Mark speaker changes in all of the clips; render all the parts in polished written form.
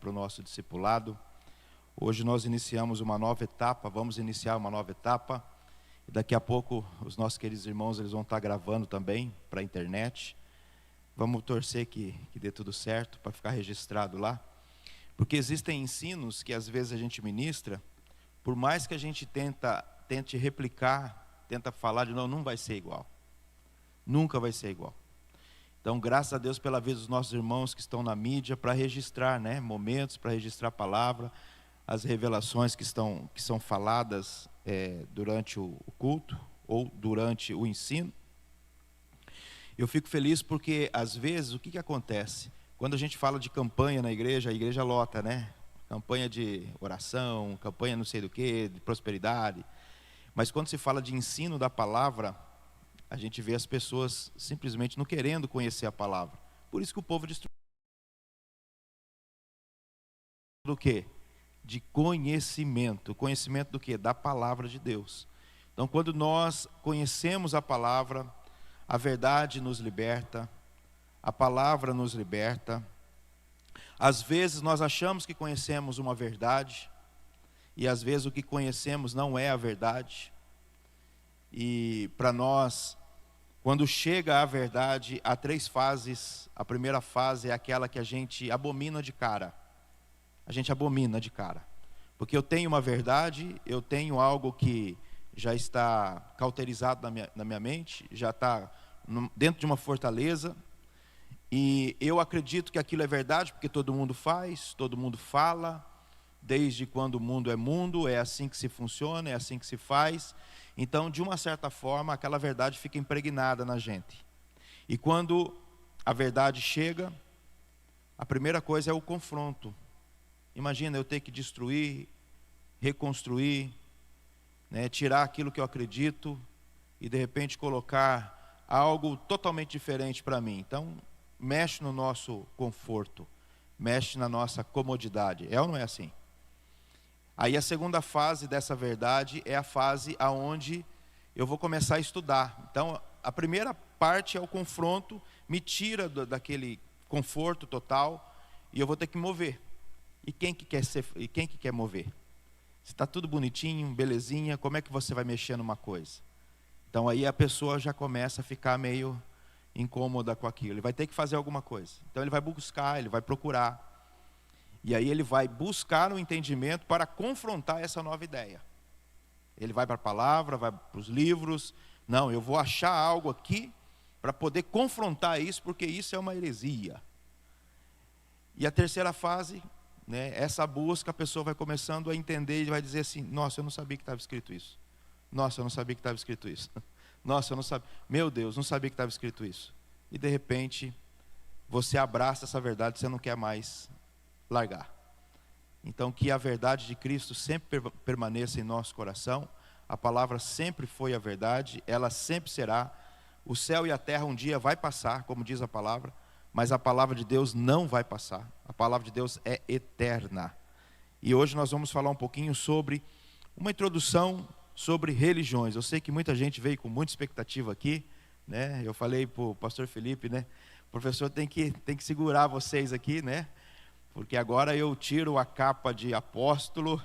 Speaker 1: para o nosso discipulado. Hoje nós iniciamos uma nova etapa, vamos iniciar uma nova etapa. E daqui a pouco os nossos queridos irmãos eles vão estar gravando também para a internet. Vamos torcer que dê tudo certo para ficar registrado lá. Porque existem ensinos que às vezes a gente ministra, por mais que a gente tente replicar, tenta falar de novo, não vai ser igual. Nunca vai ser igual. Então, graças a Deus pela vida dos nossos irmãos que estão na mídia para registrar, momentos, para registrar a palavra, as revelações que são faladas durante o culto ou durante o ensino. Eu fico feliz porque, às vezes, o que acontece? Quando a gente fala de campanha na igreja, a igreja lota, Campanha de oração, campanha não sei do que, de prosperidade. Mas quando se fala de ensino da palavra, a gente vê as pessoas simplesmente não querendo conhecer a palavra. Por isso que o povo destruiu. Do quê? De conhecimento. Conhecimento do quê? Da palavra de Deus. Então, quando nós conhecemos a palavra, a verdade nos liberta, a palavra nos liberta. Às vezes nós achamos que conhecemos uma verdade, e às vezes o que conhecemos não é a verdade. E para nós, quando chega a verdade, há 3 fases. A primeira fase é aquela que a gente abomina de cara. A gente abomina de cara. Porque eu tenho uma verdade, eu tenho algo que já está cauterizado na minha mente, já está dentro de uma fortaleza, e eu acredito que aquilo é verdade, porque todo mundo faz, todo mundo fala, desde quando o mundo, é assim que se funciona, é assim que se faz. Então, de uma certa forma, aquela verdade fica impregnada na gente. E quando a verdade chega, a primeira coisa é o confronto. Imagina eu ter que destruir, reconstruir, tirar aquilo que eu acredito e de repente colocar algo totalmente diferente para mim. Então, mexe no nosso conforto, mexe na nossa comodidade. É ou não é assim? Aí a segunda fase dessa verdade é a fase aonde eu vou começar a estudar. Então, a primeira parte é o confronto, me tira daquele conforto total e eu vou ter que mover. E quem que quer mover? Se está tudo bonitinho, belezinha, como é que você vai mexer numa coisa? Então aí a pessoa já começa a ficar meio incômoda com aquilo. Ele vai ter que fazer alguma coisa. Então ele vai buscar, ele vai procurar. E aí ele vai buscar um entendimento para confrontar essa nova ideia. Ele vai para a palavra, vai para os livros. Não, eu vou achar algo aqui para poder confrontar isso, porque isso é uma heresia. E a terceira fase, essa busca, a pessoa vai começando a entender e vai dizer assim: nossa, eu não sabia que estava escrito isso. Nossa, eu não sabia que estava escrito isso. Nossa, eu não sabia. Meu Deus, não sabia que estava escrito isso. E de repente, você abraça essa verdade, você não quer mais largar. Então, que a verdade de Cristo sempre permaneça em nosso coração. A palavra sempre foi a verdade, ela sempre será. O céu e a terra um dia vai passar, como diz a palavra, mas a palavra de Deus não vai passar. A palavra de Deus é eterna. E hoje nós vamos falar um pouquinho sobre uma introdução sobre religiões. Eu sei que muita gente veio com muita expectativa aqui, Eu falei para o pastor Felipe, o professor tem que segurar vocês aqui, Porque agora eu tiro a capa de apóstolo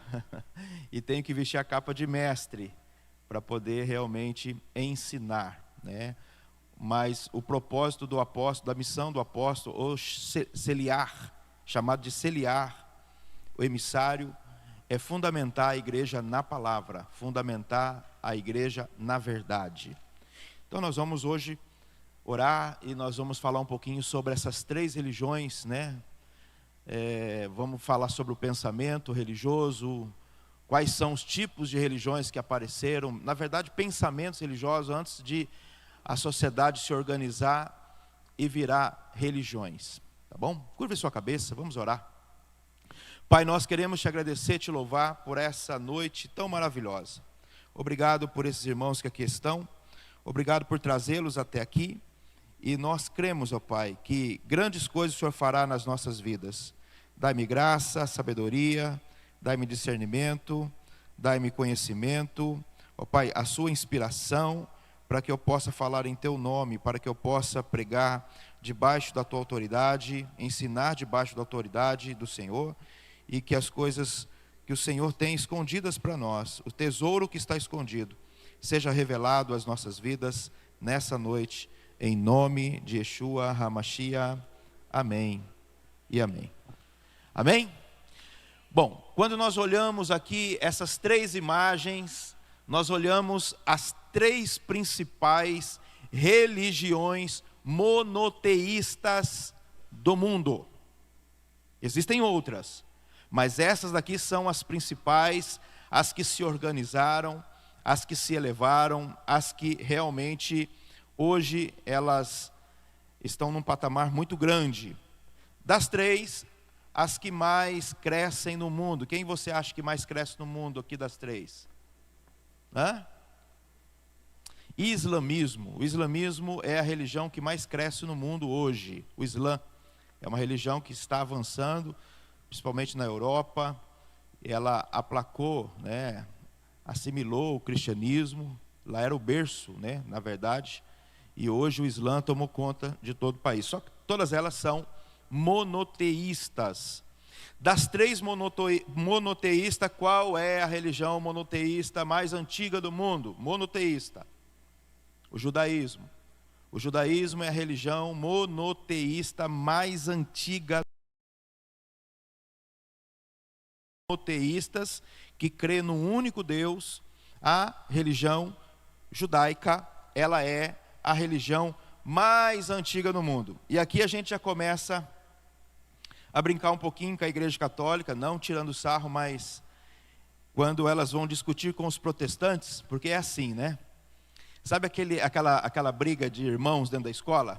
Speaker 1: e tenho que vestir a capa de mestre para poder realmente ensinar, Mas o propósito do apóstolo, da missão do apóstolo, ou celiar, chamado de celiar, o emissário, é fundamentar a igreja na palavra, fundamentar a igreja na verdade. Então nós vamos hoje orar e nós vamos falar um pouquinho sobre essas 3 religiões, Vamos falar sobre o pensamento religioso, quais são os tipos de religiões que apareceram, na verdade pensamentos religiosos antes de a sociedade se organizar e virar religiões, tá bom? Curve sua cabeça, vamos orar. Pai, nós queremos te agradecer, te louvar por essa noite tão maravilhosa. Obrigado por esses irmãos que aqui estão, obrigado por trazê-los até aqui, e nós cremos, ó Pai, que grandes coisas o Senhor fará nas nossas vidas. Dai-me graça, sabedoria, dai-me discernimento, dai-me conhecimento, ó Pai, a sua inspiração, para que eu possa falar em Teu nome, para que eu possa pregar debaixo da tua autoridade, ensinar debaixo da autoridade do Senhor, e que as coisas que o Senhor tem escondidas para nós, o tesouro que está escondido, seja revelado às nossas vidas nessa noite, em nome de Yeshua HaMashiach. Amém e amém. Amém? Bom, quando nós olhamos aqui essas três imagens, nós olhamos as três principais religiões monoteístas do mundo. Existem outras, mas essas daqui são as principais, as que se organizaram, as que se elevaram, as que realmente hoje elas estão num patamar muito grande. Das três, as que mais crescem no mundo. Quem você acha que mais cresce no mundo aqui das três? Islamismo. O islamismo é a religião que mais cresce no mundo hoje. O Islã é uma religião que está avançando, principalmente na Europa. Ela aplacou, assimilou o cristianismo. Lá era o berço, na verdade. E hoje o Islã tomou conta de todo o país. Só que todas elas são monoteístas. Das três monoteístas, qual é a religião monoteísta mais antiga do mundo? Monoteísta. O judaísmo. O judaísmo é a religião monoteísta mais antiga. Monoteístas que crê num único Deus. A religião judaica, ela é a religião mais antiga do mundo. E aqui a gente já começa a brincar um pouquinho com a Igreja Católica, não tirando sarro, mas quando elas vão discutir com os protestantes, porque é assim, Sabe aquela briga de irmãos dentro da escola?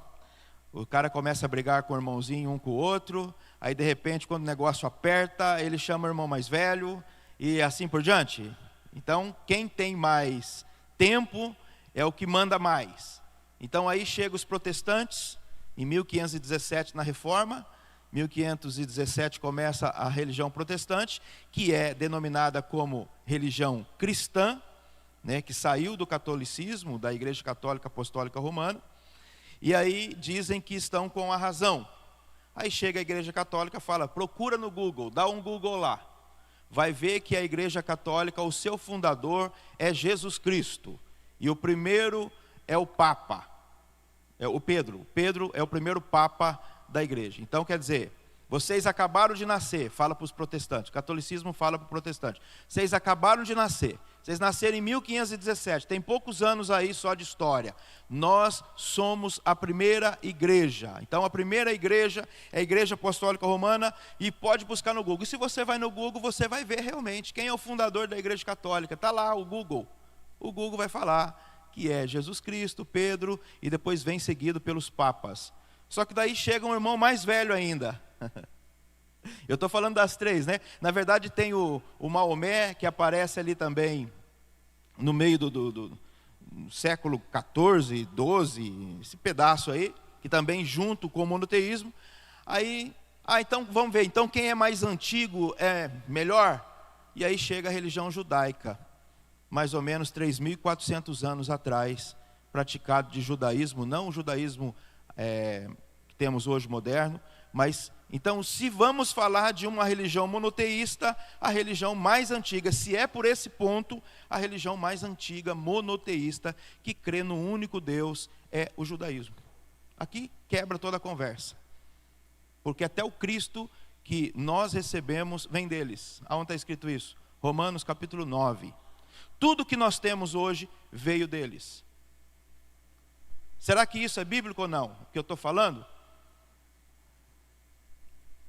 Speaker 1: O cara começa a brigar com o irmãozinho um com o outro, aí de repente quando o negócio aperta, ele chama o irmão mais velho e assim por diante. Então quem tem mais tempo é o que manda mais. Então aí chegam os protestantes, em 1517 na Reforma, 1517 começa a religião protestante, que é denominada como religião cristã, que saiu do catolicismo, da Igreja Católica Apostólica Romana, e aí dizem que estão com a razão. Aí chega a Igreja Católica e fala, procura no Google, dá um Google lá. Vai ver que a Igreja Católica, o seu fundador é Jesus Cristo. E o primeiro é o Papa, é o Pedro. Pedro é o primeiro Papa da Igreja. Então quer dizer, vocês acabaram de nascer, fala para os protestantes. O catolicismo fala para o protestante. Vocês acabaram de nascer. Vocês nasceram em 1517, tem poucos anos aí só de história. Nós somos a primeira igreja. Então a primeira igreja é a Igreja Apostólica Romana, e pode buscar no Google. E se você vai no Google, você vai ver realmente quem é o fundador da Igreja Católica. Está lá o Google. O Google vai falar que é Jesus Cristo, Pedro, e depois vem seguido pelos papas. Só que daí chega um irmão mais velho ainda. Eu estou falando das três, Na verdade tem o Maomé, que aparece ali também no meio do século 14, 12, esse pedaço aí, que também junto com o monoteísmo. Aí, então vamos ver, então quem é mais antigo é melhor? E aí chega a religião judaica, mais ou menos 3.400 anos atrás, praticado de judaísmo, não o judaísmo que temos hoje moderno, mas então se vamos falar de uma religião monoteísta, a religião mais antiga, se é por esse ponto, a religião mais antiga monoteísta, que crê no único Deus, é o judaísmo. Aqui quebra toda a conversa, porque até o Cristo que nós recebemos vem deles. Aonde está escrito isso? Romanos capítulo 9. Tudo que nós temos hoje veio deles. Será que isso é bíblico ou não? O que eu estou falando?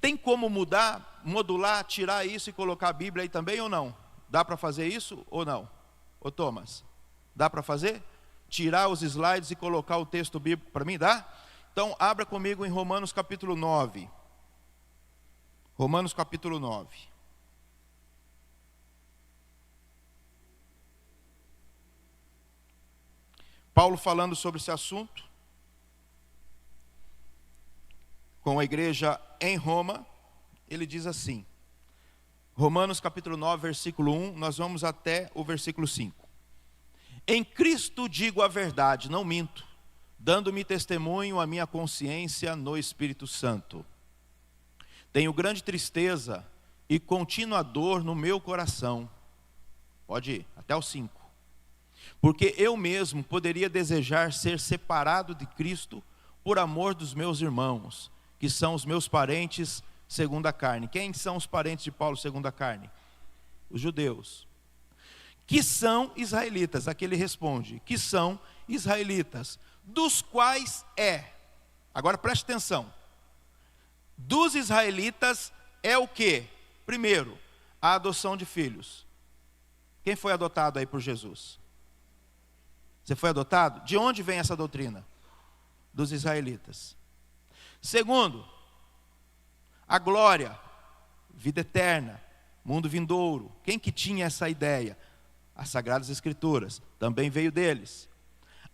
Speaker 1: Tem como mudar, modular, tirar isso e colocar a Bíblia aí também ou não? Dá para fazer isso ou não? Ô Thomas, dá para fazer? Tirar os slides e colocar o texto bíblico para mim? Dá? Então abra comigo em Romanos capítulo 9. Romanos capítulo 9. Paulo falando sobre esse assunto com a igreja em Roma, ele diz assim, Romanos capítulo 9, versículo 1, nós vamos até o versículo 5. Em Cristo digo a verdade, não minto, dando-me testemunho a minha consciência no Espírito Santo. Tenho grande tristeza e contínua dor no meu coração. Pode ir, até o 5. Porque eu mesmo poderia desejar ser separado de Cristo por amor dos meus irmãos, que são os meus parentes segundo a carne. Quem são os parentes de Paulo segundo a carne? Os judeus. Que são israelitas. Aqui ele responde, que são israelitas, dos quais agora preste atenção, dos israelitas é o que? Primeiro, a adoção de filhos. Quem foi adotado aí por Jesus? Você foi adotado? De onde vem essa doutrina? Dos israelitas. Segundo, a glória, vida eterna, mundo vindouro. Quem que tinha essa ideia? As Sagradas Escrituras, também veio deles.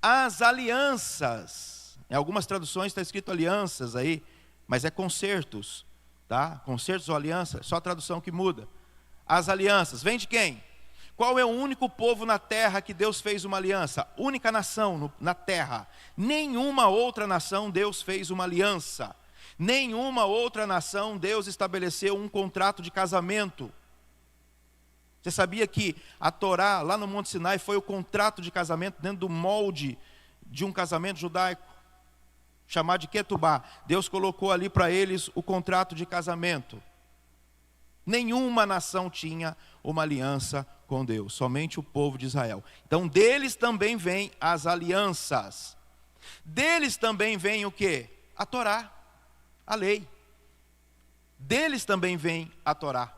Speaker 1: As alianças, em algumas traduções está escrito alianças aí, mas é concertos, tá? Concertos ou alianças, só a tradução que muda. As alianças, vem de quem? Qual é o único povo na terra que Deus fez uma aliança? Única nação na terra. Nenhuma outra nação Deus fez uma aliança. Nenhuma outra nação Deus estabeleceu um contrato de casamento. Você sabia que a Torá, lá no Monte Sinai, foi o contrato de casamento dentro do molde de um casamento judaico, chamado de Ketubá. Deus colocou ali para eles o contrato de casamento. Nenhuma nação tinha uma aliança com Deus, somente o povo de Israel. Então deles também vêm as alianças. Deles também vem o quê? A Torá, a lei. Deles também vem a Torá.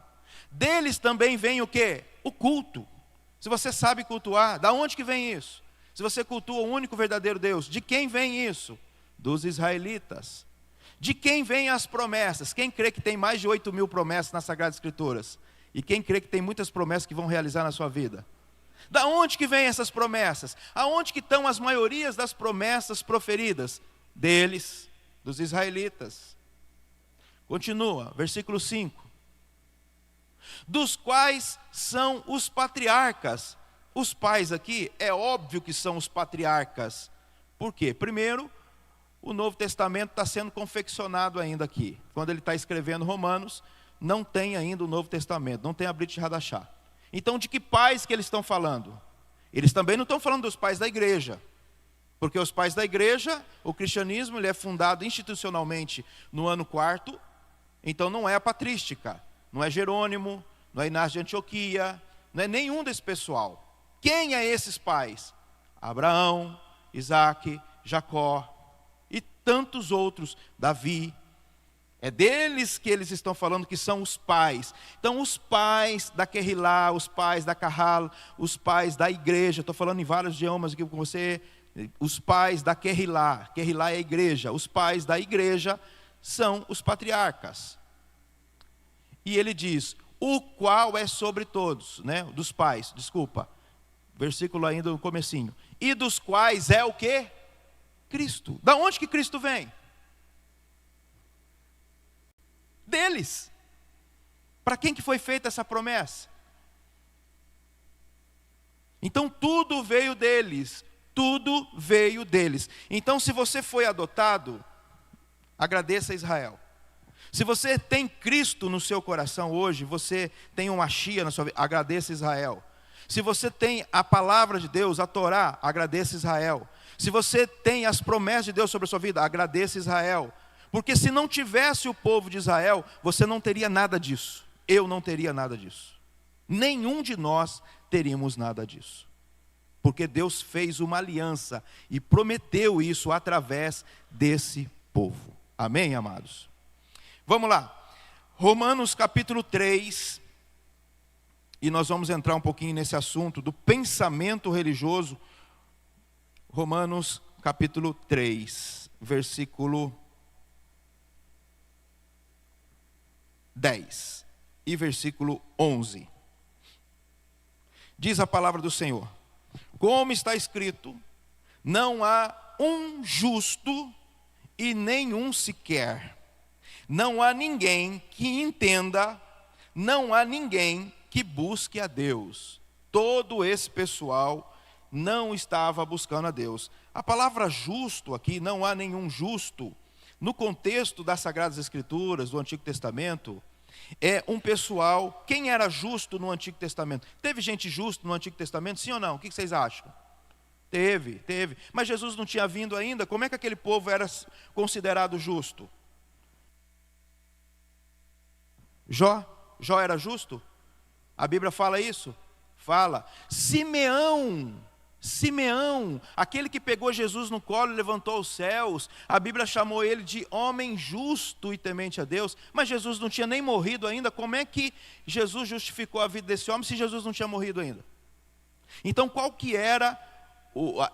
Speaker 1: Deles também vem o quê? O culto. Se você sabe cultuar, da onde que vem isso? Se você cultua o único verdadeiro Deus, de quem vem isso? Dos israelitas. De quem vem as promessas? Quem crê que tem mais de 8.000 promessas nas Sagradas Escrituras? E quem crê que tem muitas promessas que vão realizar na sua vida? Da onde que vem essas promessas? Aonde que estão as maiorias das promessas proferidas? Deles, dos israelitas. Continua, versículo 5. Dos quais são os patriarcas. Os pais aqui, é óbvio que são os patriarcas. Por quê? Primeiro, o Novo Testamento está sendo confeccionado ainda aqui. Quando ele está escrevendo Romanos, não tem ainda o Novo Testamento, não tem a Brit Hadashah. Então, de que pais que eles estão falando? Eles também não estão falando dos pais da igreja. Porque os pais da igreja, o cristianismo, ele é fundado institucionalmente no ano 4º, então não é a patrística. Não é Jerônimo, não é Inácio de Antioquia, não é nenhum desse pessoal. Quem é esses pais? Abraão, Isaac, Jacó e tantos outros, Davi. É deles que eles estão falando que são os pais. Então os pais da Kehilá, os pais da Kahal, os pais da igreja, estou falando em vários idiomas aqui com você, os pais da Kehilá, Kehilá é a igreja, os pais da igreja são os patriarcas. E ele diz, o qual é sobre todos, né? Dos pais, desculpa. Versículo ainda no comecinho. E dos quais é o quê? Cristo. Da onde que Cristo vem? Deles. Para quem que foi feita essa promessa? Então tudo veio deles. Tudo veio deles. Então se você foi adotado, agradeça a Israel. Se você tem Cristo no seu coração hoje, você tem uma Mashiach na sua vida, agradeça Israel. Se você tem a palavra de Deus, a Torá, agradeça Israel. Se você tem as promessas de Deus sobre a sua vida, agradeça Israel. Porque se não tivesse o povo de Israel, você não teria nada disso. Eu não teria nada disso. Nenhum de nós teríamos nada disso. Porque Deus fez uma aliança e prometeu isso através desse povo. Amém, amados? Vamos lá, Romanos capítulo 3, e nós vamos entrar um pouquinho nesse assunto do pensamento religioso. Romanos capítulo 3, versículo 10 e versículo 11. Diz a palavra do Senhor, como está escrito, não há um justo e nenhum sequer. Não há ninguém que entenda, não há ninguém que busque a Deus. Todo esse pessoal não estava buscando a Deus. A palavra justo aqui, não há nenhum justo. No contexto das Sagradas Escrituras, do Antigo Testamento, é um pessoal. Quem era justo no Antigo Testamento? Teve gente justa no Antigo Testamento, sim ou não? O que vocês acham? Teve. Mas Jesus não tinha vindo ainda. Como é que aquele povo era considerado justo? Jó era justo? A Bíblia fala isso? Fala. Simeão, aquele que pegou Jesus no colo e levantou os céus, a Bíblia chamou ele de homem justo e temente a Deus, mas Jesus não tinha nem morrido ainda. Como é que Jesus justificou a vida desse homem se Jesus não tinha morrido ainda? Então qual que era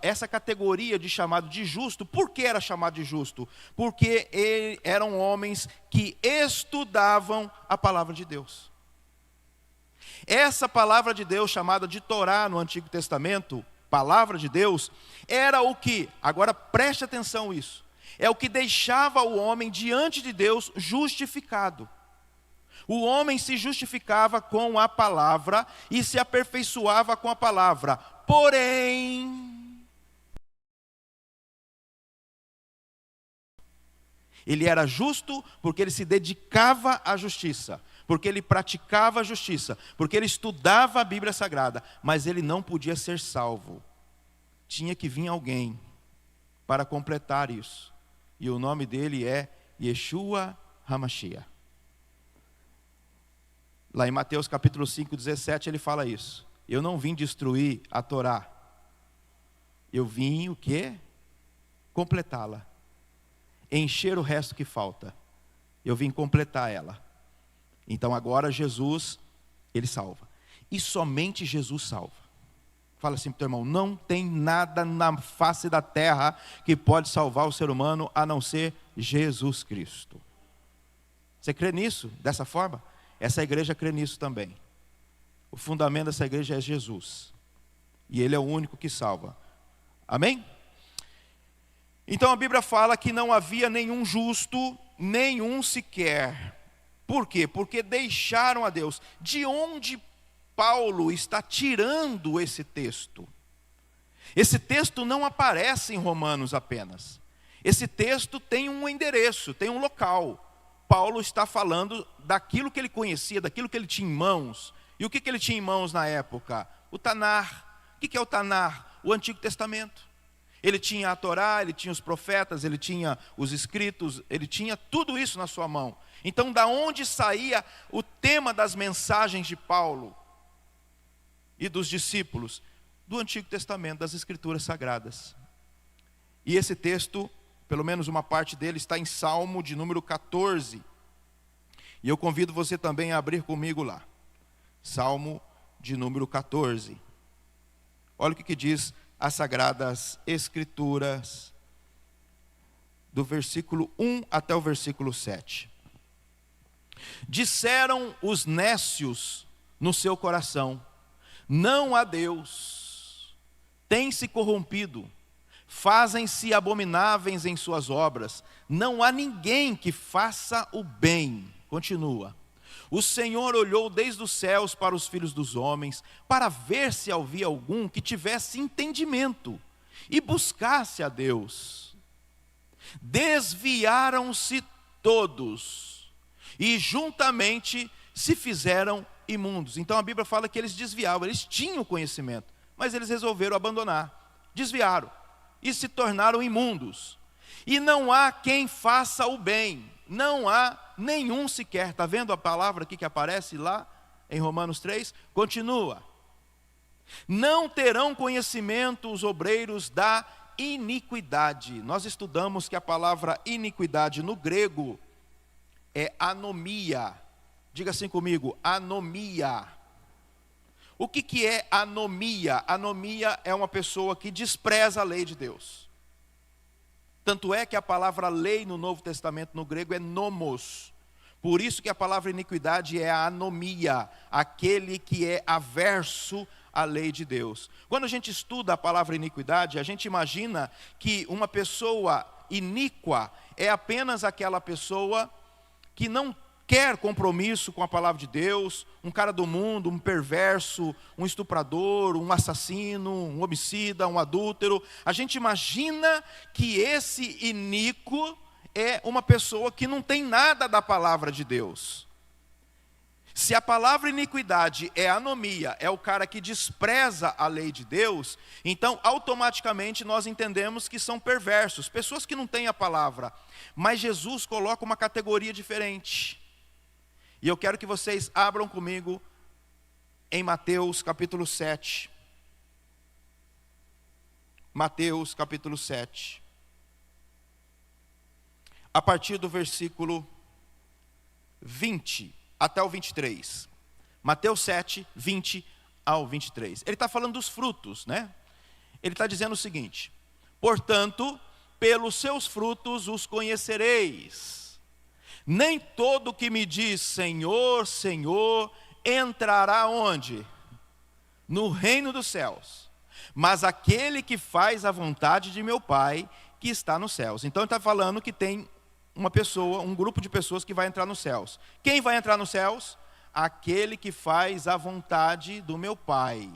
Speaker 1: essa categoria de chamado de justo? Por que era chamado de justo? Porque eram homens que estudavam a palavra de Deus. Essa palavra de Deus, chamada de Torá no Antigo Testamento, palavra de Deus, era o que, agora preste atenção isso, é o que deixava o homem diante de Deus justificado. O homem se justificava com a palavra e se aperfeiçoava com a palavra. Porém, ele era justo porque ele se dedicava à justiça, porque ele praticava a justiça, porque ele estudava a Bíblia Sagrada, mas ele não podia ser salvo. Tinha que vir alguém para completar isso. E o nome dele é Yeshua HaMashiach. Lá em Mateus capítulo 5, 17, ele fala isso. Eu não vim destruir a Torá. Eu vim o quê? Completá-la. Encher o resto que falta. Eu vim completar ela. Então agora Jesus, ele salva. E somente Jesus salva. Fala assim para o teu irmão, não tem nada na face da terra que pode salvar o ser humano a não ser Jesus Cristo. Você crê nisso, dessa forma? Essa igreja crê nisso também. O fundamento dessa igreja é Jesus. E Ele é o único que salva. Amém? Então a Bíblia fala que não havia nenhum justo, nenhum sequer. Por quê? Porque deixaram a Deus. De onde Paulo está tirando esse texto? Esse texto não aparece em Romanos apenas. Esse texto tem um endereço, tem um local. Paulo está falando daquilo que ele conhecia, daquilo que ele tinha em mãos. E o que ele tinha em mãos na época? O Tanar. O que é o Tanar? O Antigo Testamento. Ele tinha a Torá, ele tinha os profetas, ele tinha os escritos, ele tinha tudo isso na sua mão. Então, da onde saía o tema das mensagens de Paulo e dos discípulos? Do Antigo Testamento, das Escrituras Sagradas. E esse texto, pelo menos uma parte dele, está em Salmo de número 14. E eu convido você também a abrir comigo lá. Salmo de número 14. Olha o que diz as Sagradas Escrituras, do versículo 1 até o versículo 7. Disseram os nécios no seu coração, não há Deus, têm-se corrompido, fazem-se abomináveis em suas obras, não há ninguém que faça o bem. Continua. O Senhor olhou desde os céus para os filhos dos homens, para ver se havia algum que tivesse entendimento e buscasse a Deus. Desviaram-se todos e juntamente se fizeram imundos. Então a Bíblia fala que eles desviavam, eles tinham conhecimento, mas eles resolveram abandonar, desviaram e se tornaram imundos. E não há quem faça o bem, não há nenhum sequer. Está vendo a palavra aqui que aparece lá em Romanos 3? Continua. Não terão conhecimento os obreiros da iniquidade. Nós estudamos que a palavra iniquidade no grego é anomia. Diga assim comigo, anomia. O que é anomia? Anomia é uma pessoa que despreza a lei de Deus. Tanto é que a palavra lei no Novo Testamento no grego é nomos. Por isso que a palavra iniquidade é a anomia, aquele que é averso à lei de Deus. Quando a gente estuda a palavra iniquidade, a gente imagina que uma pessoa iníqua é apenas aquela pessoa que não quer compromisso com a palavra de Deus, um cara do mundo, um perverso, um estuprador, um assassino, um homicida, um adúltero. A gente imagina que esse iníquo é uma pessoa que não tem nada da palavra de Deus. Se a palavra iniquidade é anomia, é o cara que despreza a lei de Deus, então automaticamente nós entendemos que são perversos, pessoas que não têm a palavra. Mas Jesus coloca uma categoria diferente. E eu quero que vocês abram comigo em Mateus capítulo 7. Mateus capítulo 7. A partir do versículo 20 até o 23. Mateus 7, 20 ao 23. Ele está falando dos frutos, né? Ele está dizendo o seguinte: portanto, pelos seus frutos os conhecereis. Nem todo que me diz Senhor, Senhor, entrará onde? No reino dos céus. Mas aquele que faz a vontade de meu Pai que está nos céus. Então ele está falando que tem uma pessoa, um grupo de pessoas que vai entrar nos céus. Quem vai entrar nos céus? Aquele que faz a vontade do meu Pai.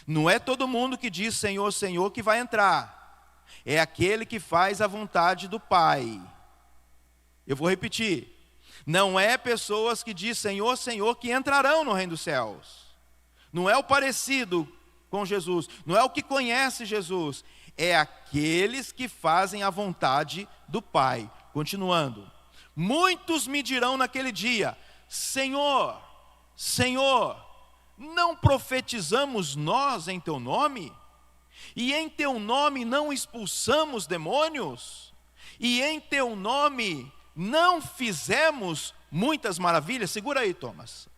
Speaker 1: Não é todo mundo que diz Senhor, Senhor que vai entrar. É aquele que faz a vontade do Pai. Eu vou repetir. Não é pessoas que dizem Senhor, Senhor que entrarão no reino dos céus. Não é o parecido com Jesus. Não é o que conhece Jesus. É aqueles que fazem a vontade do Pai. Continuando. Muitos me dirão naquele dia: Senhor, Senhor, não profetizamos nós em teu nome? E em teu nome não expulsamos demônios? E em teu nome não fizemos muitas maravilhas? Segura aí, Thomas.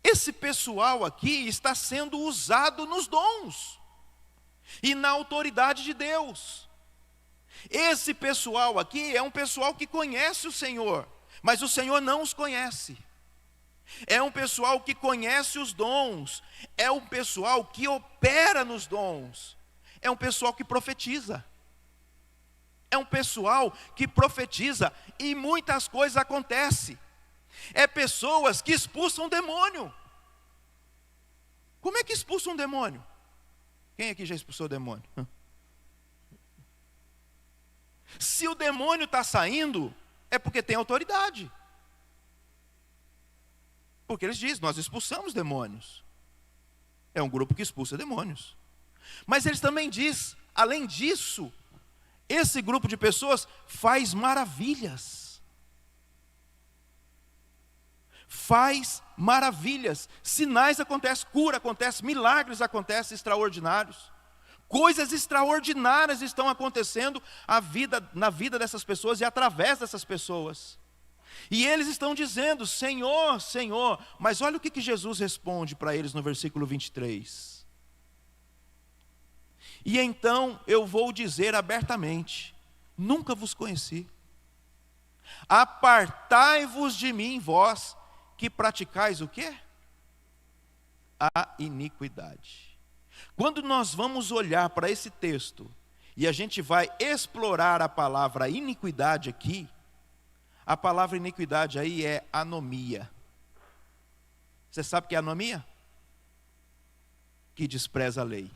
Speaker 1: Esse pessoal aqui está sendo usado nos dons e na autoridade de Deus. Esse pessoal aqui é um pessoal que conhece o Senhor, mas o Senhor não os conhece. É um pessoal que conhece os dons, é um pessoal que opera nos dons, é um pessoal que profetiza. É um pessoal que profetiza e muitas coisas acontecem. É pessoas que expulsam demônio. Como é que expulsa um demônio? Quem aqui já expulsou o demônio? Se o demônio está saindo, é porque tem autoridade. Porque eles dizem, nós expulsamos demônios. É um grupo que expulsa demônios. Mas eles também dizem, além disso, esse grupo de pessoas faz maravilhas. Faz maravilhas. Sinais acontecem, cura acontece, milagres acontecem extraordinários. Coisas extraordinárias estão acontecendo na vida dessas pessoas e através dessas pessoas. E eles estão dizendo, Senhor, Senhor. Mas olha o que Jesus responde para eles no versículo 23. E então eu vou dizer abertamente, nunca vos conheci. Apartai-vos de mim, vós, que praticais o quê? A iniquidade. Quando nós vamos olhar para esse texto, e a gente vai explorar a palavra iniquidade aqui, a palavra iniquidade aí é anomia. Você sabe o que é anomia? Que despreza a lei.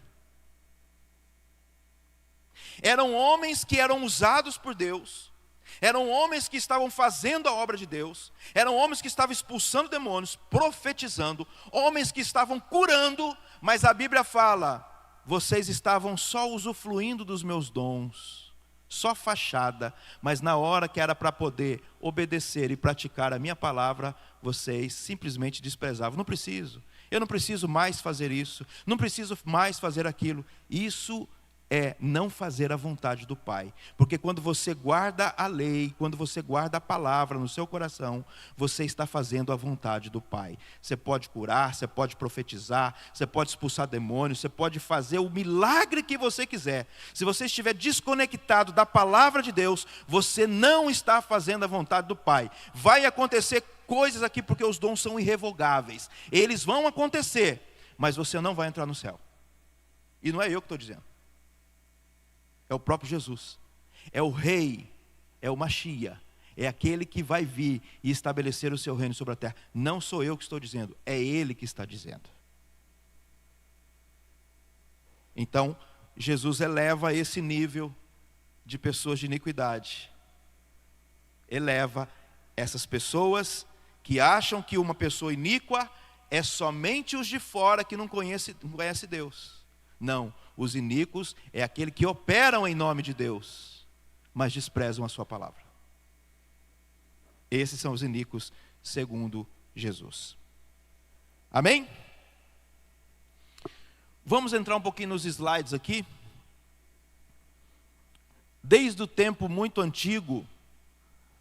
Speaker 1: Eram homens que eram usados por Deus, eram homens que estavam fazendo a obra de Deus, eram homens que estavam expulsando demônios, profetizando, homens que estavam curando, mas a Bíblia fala, vocês estavam só usufruindo dos meus dons, só fachada, mas na hora que era para poder obedecer e praticar a minha palavra, vocês simplesmente desprezavam. Não preciso, eu não preciso mais fazer isso, não preciso mais fazer aquilo. Isso é não fazer a vontade do Pai. Porque quando você guarda a lei, quando você guarda a palavra no seu coração, você está fazendo a vontade do Pai. Você pode curar, você pode profetizar, você pode expulsar demônios, você pode fazer o milagre que você quiser. Se você estiver desconectado da palavra de Deus, você não está fazendo a vontade do Pai. Vai acontecer coisas aqui porque os dons são irrevogáveis. Eles vão acontecer, mas você não vai entrar no céu. E não é eu que estou dizendo. É o próprio Jesus, é o Rei, é o Machia, é aquele que vai vir e estabelecer o seu reino sobre a terra. Não sou eu que estou dizendo, é Ele que está dizendo. Então, Jesus eleva esse nível de pessoas de iniquidade. Eleva essas pessoas que acham que uma pessoa iníqua é somente os de fora que não conhece Deus. Não, os iníquos é aquele que operam em nome de Deus, mas desprezam a sua palavra. Esses são os iníquos segundo Jesus. Amém? Vamos entrar um pouquinho nos slides aqui. Desde o tempo muito antigo,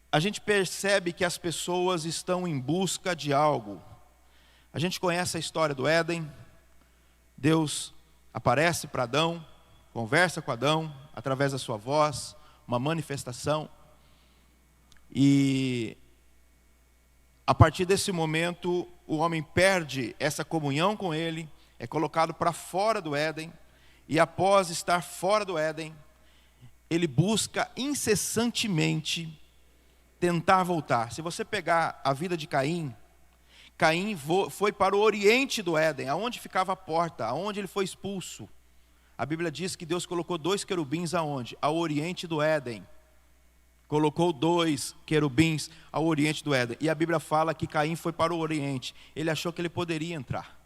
Speaker 1: a gente percebe que as pessoas estão em busca de algo. A gente conhece a história do Éden. Deus aparece para Adão, conversa com Adão através da sua voz, uma manifestação. E a partir desse momento, o homem perde essa comunhão com ele, é colocado para fora do Éden, e após estar fora do Éden, ele busca incessantemente tentar voltar. Se você pegar a vida de Caim, Caim foi para o oriente do Éden, aonde ficava a porta, aonde ele foi expulso. A Bíblia diz que Deus colocou 2 querubins aonde? Ao oriente do Éden. Colocou 2 querubins ao oriente do Éden. E a Bíblia fala que Caim foi para o oriente. Ele achou que ele poderia entrar.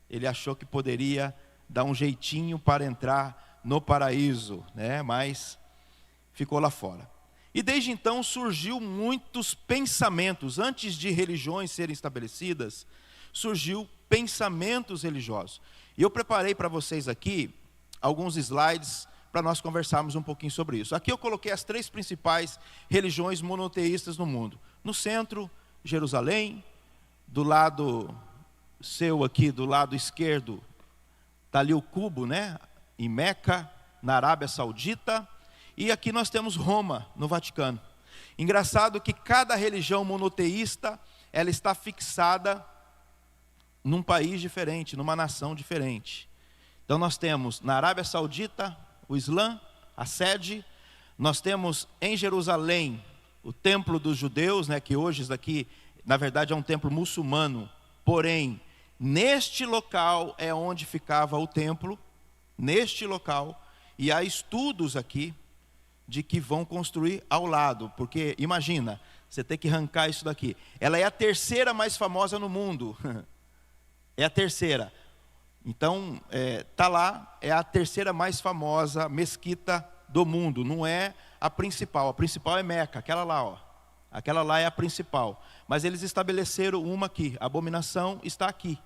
Speaker 1: Ele achou que poderia dar um jeitinho para entrar no paraíso, né? Mas ficou lá fora. E desde então surgiu muitos pensamentos. Antes de religiões serem estabelecidas, surgiu pensamentos religiosos. E eu preparei para vocês aqui alguns slides para nós conversarmos um pouquinho sobre isso. Aqui eu coloquei as 3 principais religiões monoteístas no mundo. No centro, Jerusalém. Do lado seu aqui, do lado esquerdo, está ali o cubo, né? Em Meca, na Arábia Saudita. E aqui nós temos Roma, no Vaticano. Engraçado que cada religião monoteísta, ela está fixada num país diferente, numa nação diferente. Então nós temos na Arábia Saudita o Islã, a sede. Nós temos em Jerusalém o templo dos judeus, né, que hoje isso daqui, na verdade, é um templo muçulmano. Porém, neste local é onde ficava o templo, neste local. E há estudos aqui de que vão construir ao lado, porque imagina, você tem que arrancar isso daqui. Ela é a 3ª mais famosa no mundo, é a 3ª. Então, está lá, é a 3ª mais famosa mesquita do mundo, não é a principal é Meca, aquela lá, ó. Aquela lá é a principal, mas eles estabeleceram uma aqui, a abominação está aqui.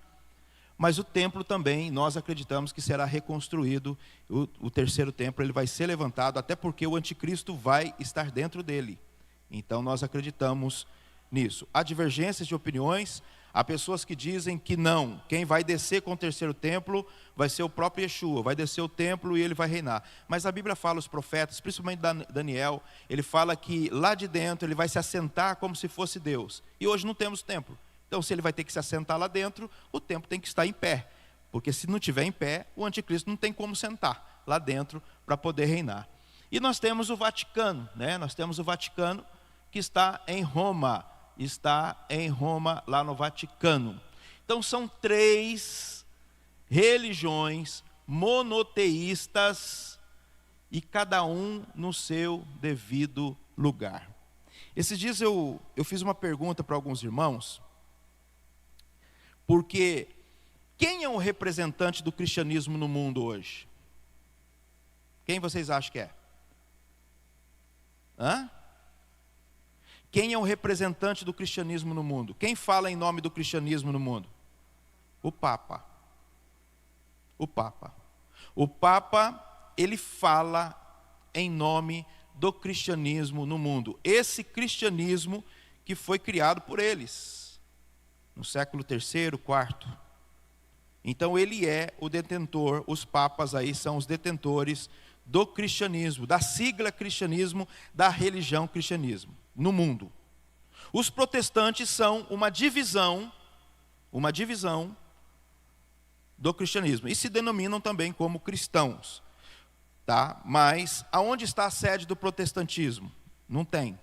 Speaker 1: Mas o templo também, nós acreditamos que será reconstruído, o 3º templo ele vai ser levantado, até porque o anticristo vai estar dentro dele. Então nós acreditamos nisso. Há divergências de opiniões, há pessoas que dizem que não, quem vai descer com o 3º templo vai ser o próprio Yeshua, vai descer o templo e ele vai reinar. Mas a Bíblia fala, os profetas, principalmente Daniel, ele fala que lá de dentro ele vai se assentar como se fosse Deus. E hoje não temos templo. Então, se ele vai ter que se assentar lá dentro, o templo tem que estar em pé. Porque se não estiver em pé, o anticristo não tem como sentar lá dentro para poder reinar. E nós temos o Vaticano, né? Nós temos o Vaticano que está em Roma. Está em Roma, lá no Vaticano. Então, são 3 religiões monoteístas e cada um no seu devido lugar. Esses dias eu fiz uma pergunta para alguns irmãos. Porque quem é o representante do cristianismo no mundo hoje? Quem vocês acham que é? Hã? Quem é o representante do cristianismo no mundo? Quem fala em nome do cristianismo no mundo? O Papa. O Papa. O Papa, ele fala em nome do cristianismo no mundo. Esse cristianismo que foi criado por eles. No século III, IV. Então ele é o detentor, os papas aí são os detentores do cristianismo, da sigla cristianismo, da religião cristianismo, no mundo. Os protestantes são uma divisão do cristianismo, e se denominam também como cristãos. Tá? Mas, aonde está a sede do protestantismo? Não tem.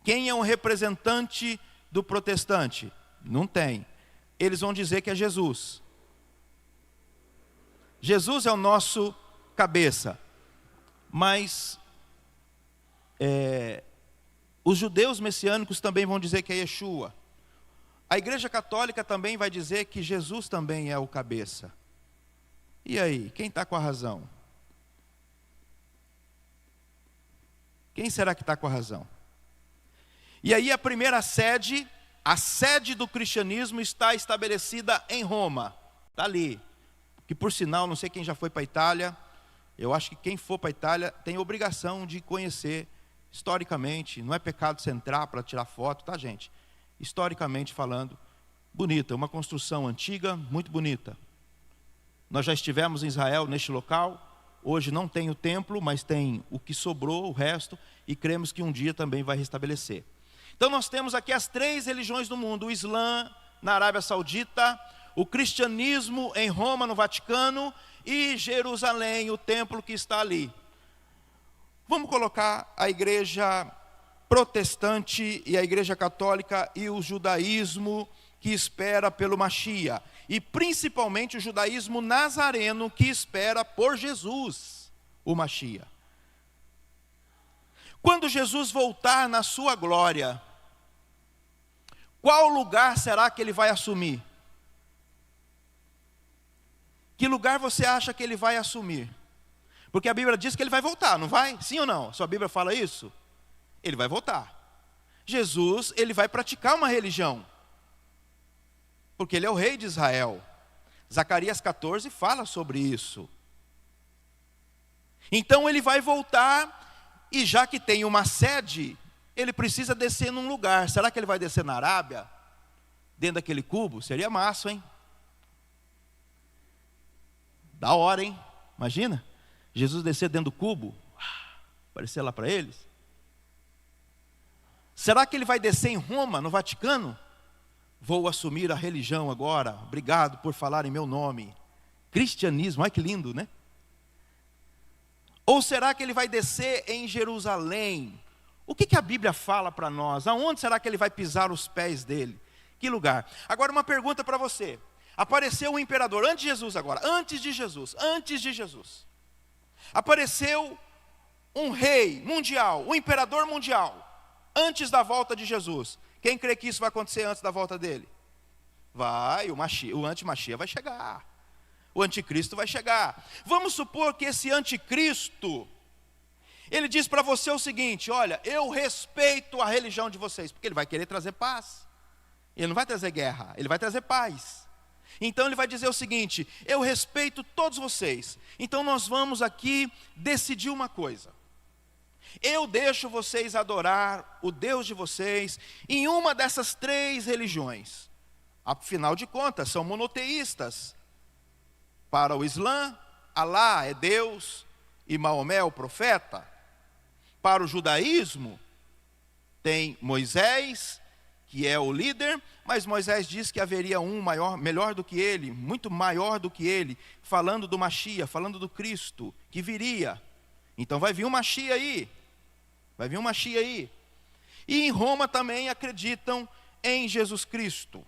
Speaker 1: Quem é um representante do protestante? Não tem. Eles vão dizer que é Jesus. Jesus é o nosso cabeça. Mas os judeus messiânicos também vão dizer que é Yeshua. A Igreja Católica também vai dizer que Jesus também é o cabeça. E aí, quem está com a razão? Quem será que está com a razão? E aí a primeira sede, a sede do cristianismo está estabelecida em Roma. Está ali. Que por sinal, não sei quem já foi para a Itália, eu acho que quem for para a Itália tem obrigação de conhecer historicamente. Não é pecado você entrar para tirar foto, tá, gente? Historicamente falando, bonita, uma construção antiga, muito bonita. Nós já estivemos em Israel, neste local. Hoje não tem o templo, mas tem o que sobrou, o resto, e cremos que um dia também vai restabelecer. Então nós temos aqui as 3 religiões do mundo: o Islã na Arábia Saudita, o cristianismo em Roma, no Vaticano, e Jerusalém, o templo que está ali. Vamos colocar a igreja protestante e a igreja católica e o judaísmo que espera pelo Mashiach. E principalmente o judaísmo nazareno que espera por Jesus, o Mashiach. Quando Jesus voltar na sua glória, qual lugar será que ele vai assumir? Que lugar você acha que ele vai assumir? Porque a Bíblia diz que ele vai voltar, não vai? Sim ou não? Sua Bíblia fala isso? Ele vai voltar. Jesus, ele vai praticar uma religião. Porque ele é o rei de Israel. Zacarias 14 fala sobre isso. Então ele vai voltar, e já que tem uma sede, ele precisa descer num lugar. Será que ele vai descer na Arábia? Dentro daquele cubo? Seria massa, hein? Da hora, hein? Imagina, Jesus descer dentro do cubo, aparecer lá para eles. Será que ele vai descer em Roma, no Vaticano? Vou assumir a religião agora, obrigado por falar em meu nome. Cristianismo, olha que lindo, né? Ou será que ele vai descer em Jerusalém? O que a Bíblia fala para nós? Aonde será que ele vai pisar os pés dele? Que lugar? Agora uma pergunta para você. Apareceu um imperador, antes de Jesus agora, antes de Jesus. Apareceu um rei mundial, um imperador mundial, antes da volta de Jesus. Quem crê que isso vai acontecer antes da volta dele? Vai, o anti-Mashiach vai chegar. O anticristo vai chegar. Vamos supor que esse anticristo, ele diz para você o seguinte: olha, eu respeito a religião de vocês, porque ele vai querer trazer paz. Ele não vai trazer guerra, ele vai trazer paz. Então ele vai dizer o seguinte: eu respeito todos vocês, então nós vamos aqui decidir uma coisa. Eu deixo vocês adorar o Deus de vocês em uma dessas 3 religiões. Afinal de contas, são monoteístas. Para o Islã, Alá é Deus e Maomé é o profeta. Para o judaísmo, tem Moisés, que é o líder, mas Moisés diz que haveria um melhor do que ele, muito maior do que ele, falando do Mashiach, falando do Cristo, que viria. Então vai vir um Mashiach aí. E em Roma também acreditam em Jesus Cristo.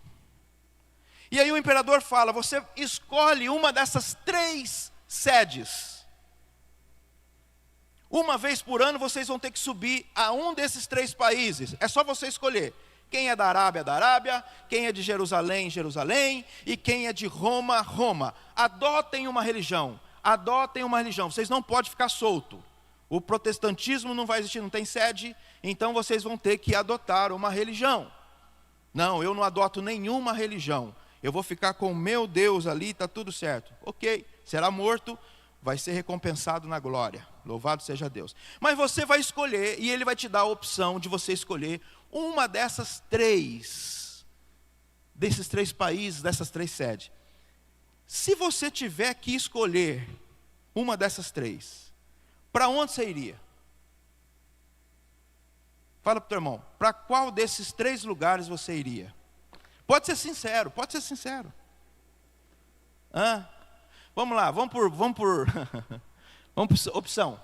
Speaker 1: E aí o imperador fala: você escolhe uma dessas 3 sedes. Uma vez por ano vocês vão ter que subir a um desses 3 países. É só você escolher. Quem é da Arábia, quem é de Jerusalém, Jerusalém, e quem é de Roma, Roma. Adotem uma religião. Vocês não podem ficar solto. O protestantismo não vai existir, não tem sede, então vocês vão ter que adotar uma religião. Não, eu não adoto nenhuma religião. Eu vou ficar com o meu Deus ali, está tudo certo. Ok, será morto, vai ser recompensado na glória. Louvado seja Deus. Mas você vai escolher, e ele vai te dar a opção de você escolher uma dessas 3, desses 3 países, dessas 3 sedes. Se você tiver que escolher uma dessas 3, para onde você iria? Fala para o teu irmão, para qual desses 3 lugares você iria? Pode ser sincero. Vamos lá, vamos por opção.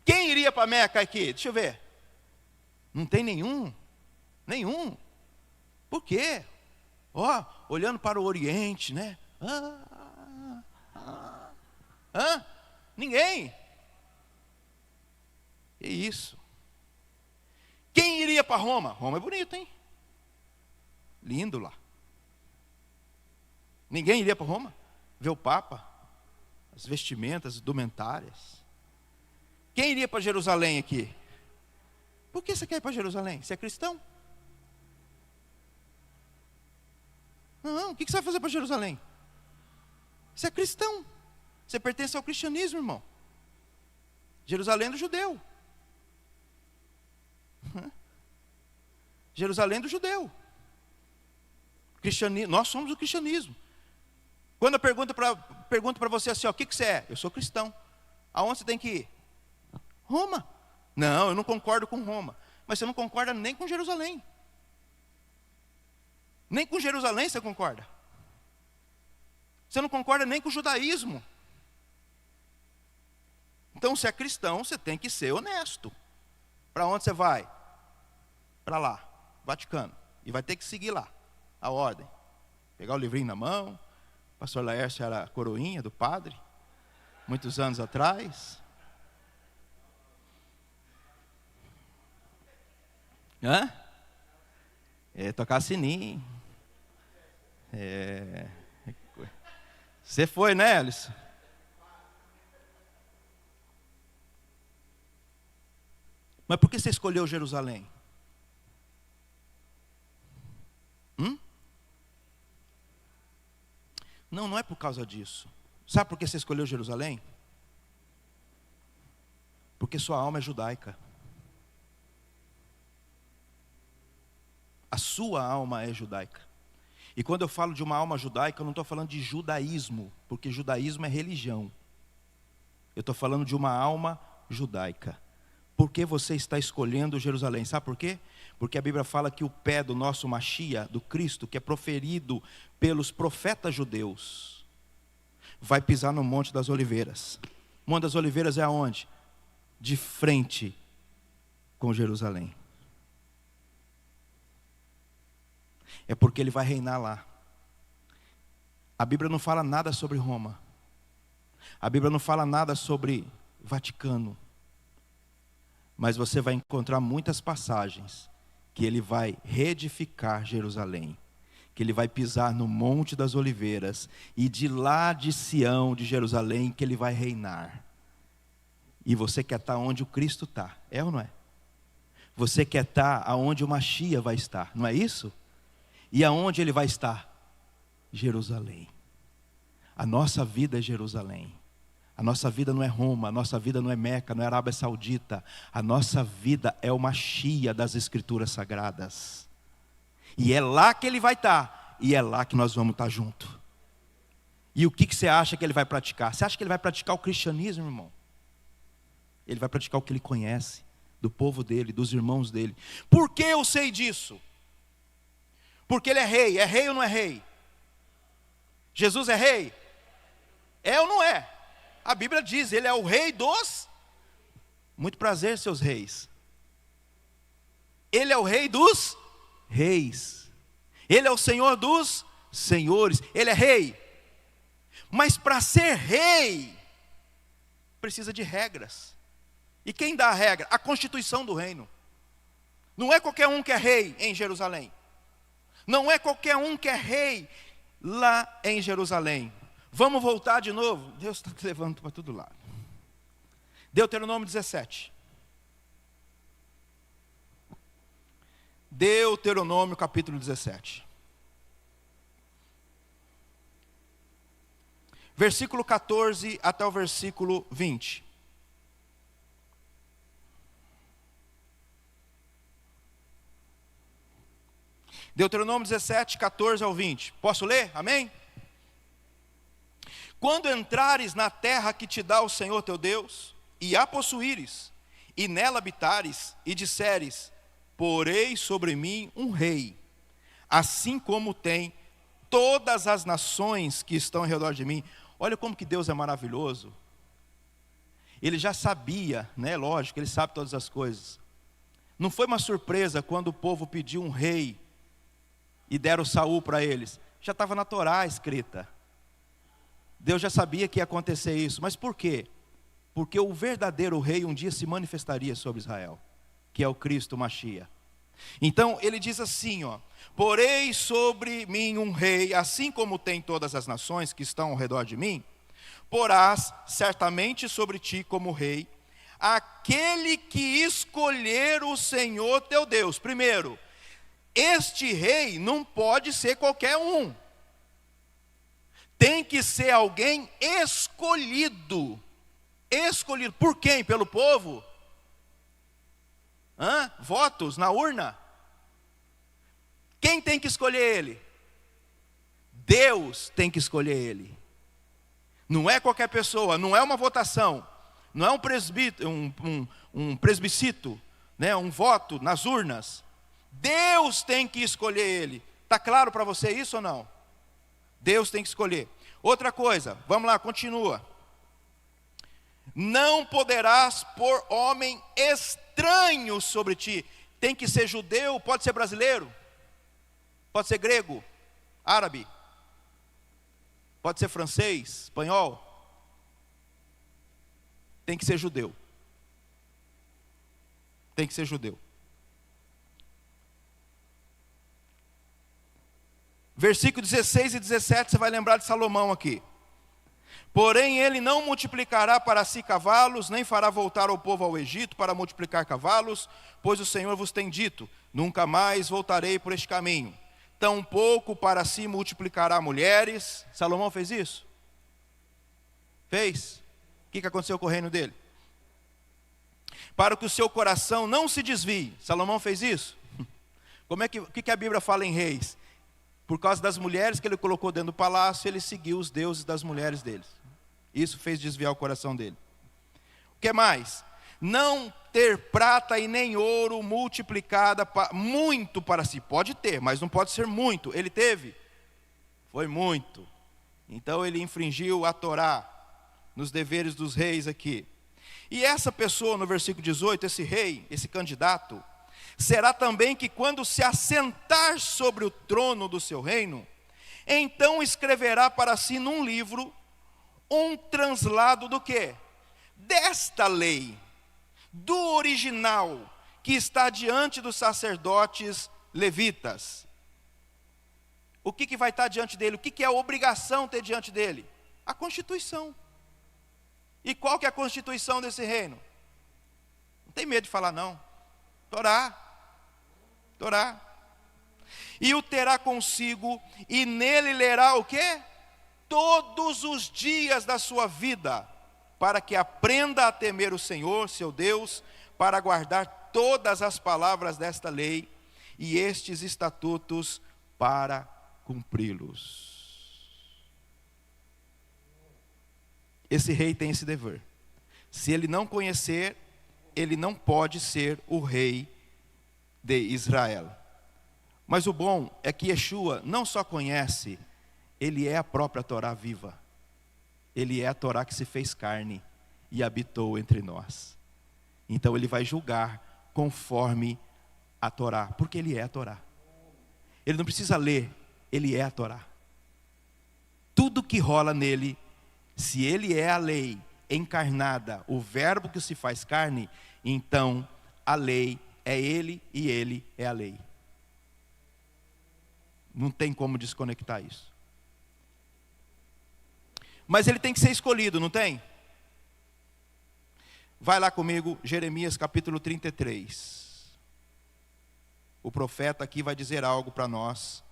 Speaker 1: Quem iria para Meca aqui? Deixa eu ver. Não tem nenhum. Nenhum. Por quê? Ó, olhando para o Oriente, né? Ninguém. Que isso? Quem iria para Roma? Roma é bonito, hein? Lindo lá. Ninguém iria para Roma? Ver o Papa? As vestimentas, as indumentárias. Quem iria para Jerusalém aqui? Por que você quer ir para Jerusalém? Você é cristão? Não, o que você vai fazer para Jerusalém? Você é cristão. Você pertence ao cristianismo, irmão. Jerusalém é do judeu. Jerusalém é do judeu. Nós somos o cristianismo. Quando eu pergunto para você assim, ó, o que você é? Eu sou cristão. Aonde você tem que ir? Roma. Não, eu não concordo com Roma. Mas você não concorda nem com Jerusalém. Nem com Jerusalém você concorda. Você não concorda nem com o judaísmo. Então, se é cristão, você tem que ser honesto. Para onde você vai? Para lá, Vaticano. E vai ter que seguir lá a ordem. Pegar o livrinho na mão. O pastor Laércio era a coroinha do padre, muitos anos atrás. Tocar sininho. Você foi, né, Alisson? Mas por que você escolheu Jerusalém? Não, não é por causa disso. Sabe por que você escolheu Jerusalém? Porque sua alma é judaica. A sua alma é judaica. E quando eu falo de uma alma judaica, eu não estou falando de judaísmo, porque judaísmo é religião. Eu estou falando de uma alma judaica. Por que você está escolhendo Jerusalém? Sabe por quê? Porque a Bíblia fala que o pé do nosso Machia, do Cristo, que é proferido pelos profetas judeus, vai pisar no Monte das Oliveiras. O Monte das Oliveiras é aonde? De frente com Jerusalém. É porque ele vai reinar lá. A Bíblia não fala nada sobre Roma. A Bíblia não fala nada sobre Vaticano. Mas você vai encontrar muitas passagens que ele vai reedificar Jerusalém, que ele vai pisar no Monte das Oliveiras, e de lá de Sião, de Jerusalém, que ele vai reinar. E você quer estar onde o Cristo está, é ou não é? Você quer estar aonde o Machia vai estar, não é isso? E aonde ele vai estar? Jerusalém. A nossa vida é Jerusalém. A nossa vida não é Roma, a nossa vida não é Meca, não é Arábia Saudita. A nossa vida é o Machia das Escrituras Sagradas. E é lá que ele vai estar, e é lá que nós vamos estar juntos. E o que você acha que ele vai praticar? Você acha que ele vai praticar o cristianismo, irmão? Ele vai praticar o que ele conhece, do povo dele, dos irmãos dele. Por que eu sei disso? Porque ele é rei ou não é rei? Jesus é rei? É ou não é? A Bíblia diz, ele é o rei dos... Muito prazer, seus reis. Ele é o rei dos reis. Ele é o Senhor dos senhores. Ele é rei. Mas para ser rei, precisa de regras. E quem dá a regra? A constituição do reino. Não é qualquer um que é rei em Jerusalém. Não é qualquer um que é rei lá em Jerusalém. Vamos voltar de novo? Deus está levando para todo lado. Deuteronômio 17. Deuteronômio capítulo 17. Versículo 14 até o versículo 20. Deuteronômio 17, 14 ao 20. Posso ler? Amém? Quando entrares na terra que te dá o Senhor teu Deus, e a possuíres, e nela habitares, e disseres, porei sobre mim um rei, assim como tem todas as nações que estão ao redor de mim. Olha como que Deus é maravilhoso. Ele já sabia, né? Lógico, ele sabe todas as coisas. Não foi uma surpresa quando o povo pediu um rei e deram Saul para eles. Já estava na Torá escrita. Deus já sabia que ia acontecer isso. Mas por quê? Porque o verdadeiro rei um dia se manifestaria sobre Israel, que é o Cristo Machia. Então ele diz assim, ó: porei sobre mim um rei, assim como tem todas as nações que estão ao redor de mim, porás certamente sobre ti como rei, aquele que escolher o Senhor teu Deus. Primeiro, este rei não pode ser qualquer um. Tem que ser alguém escolhido. Escolhido por quem? Pelo povo? Votos na urna? Quem tem que escolher ele? Deus tem que escolher ele. Não é qualquer pessoa, não é uma votação, não é um presbicito, né, um voto nas urnas. Deus tem que escolher ele. Está claro para você isso ou não? Deus tem que escolher. Outra coisa, vamos lá, continua. Não poderás pôr homem estranho sobre ti. Tem que ser judeu, pode ser brasileiro, pode ser grego, árabe, pode ser francês, espanhol. Tem que ser judeu. Tem que ser judeu. Versículo 16 e 17, você vai lembrar de Salomão aqui. Porém ele não multiplicará para si cavalos, nem fará voltar o povo ao Egito para multiplicar cavalos, pois o Senhor vos tem dito: nunca mais voltarei por este caminho. Tampouco para si multiplicará mulheres. Salomão fez isso? Fez? O que aconteceu com o reino dele? Para que o seu coração não se desvie. Salomão fez isso? O que a Bíblia fala em Reis? Por causa das mulheres que ele colocou dentro do palácio, ele seguiu os deuses das mulheres deles. Isso fez desviar o coração dele. O que mais? Não ter prata e nem ouro multiplicada muito para si. Pode ter, mas não pode ser muito. Ele teve? Foi muito. Então ele infringiu a Torá nos deveres dos reis aqui. E essa pessoa, no versículo 18, esse rei, esse candidato, será também que quando se assentar sobre o trono do seu reino, então escreverá para si num livro um translado do quê? Desta lei, do original, que está diante dos sacerdotes levitas. O que vai estar diante dele? O que é a obrigação ter diante dele? A Constituição. E qual que é a Constituição desse reino? Não tem medo de falar não. Torá. E o terá consigo, e nele lerá o quê? Todos os dias da sua vida, para que aprenda a temer o Senhor, seu Deus, para guardar todas as palavras desta lei, e estes estatutos para cumpri-los. Esse rei tem esse dever. Se ele não conhecer, ele não pode ser o rei de Israel. Mas o bom é que Yeshua não só conhece, ele é a própria Torá viva. Ele é a Torá que se fez carne e habitou entre nós. Então ele vai julgar conforme a Torá, porque ele é a Torá. Ele não precisa ler, ele é a Torá. Tudo que rola nele, se ele é a lei encarnada, o verbo que se faz carne, então a lei é ele e ele é a lei. Não tem como desconectar isso. Mas ele tem que ser escolhido, não tem? Vai lá comigo, Jeremias capítulo 33. O profeta aqui vai dizer algo para nós.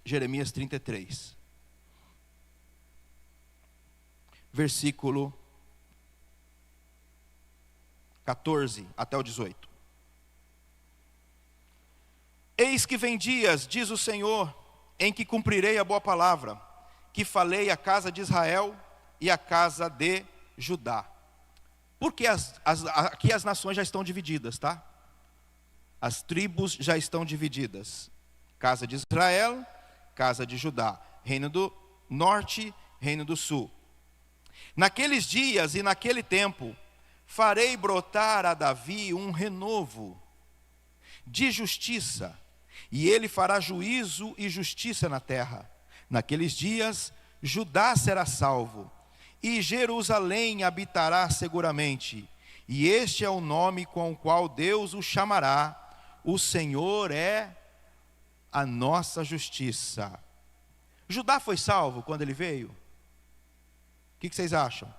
Speaker 1: Jeremias 33. Versículo 14 até o 18. Eis que vem dias, diz o Senhor, em que cumprirei a boa palavra, que falei à casa de Israel e à casa de Judá. Porque aqui as nações já estão divididas, tá? As tribos já estão divididas. Casa de Israel, casa de Judá. Reino do norte, reino do sul. Naqueles dias e naquele tempo, farei brotar a Davi um renovo de justiça, e ele fará juízo e justiça na terra. Naqueles dias, Judá será salvo, e Jerusalém habitará seguramente. E este é o nome com o qual Deus o chamará: o Senhor é a nossa justiça. Judá foi salvo quando ele veio? O que vocês acham?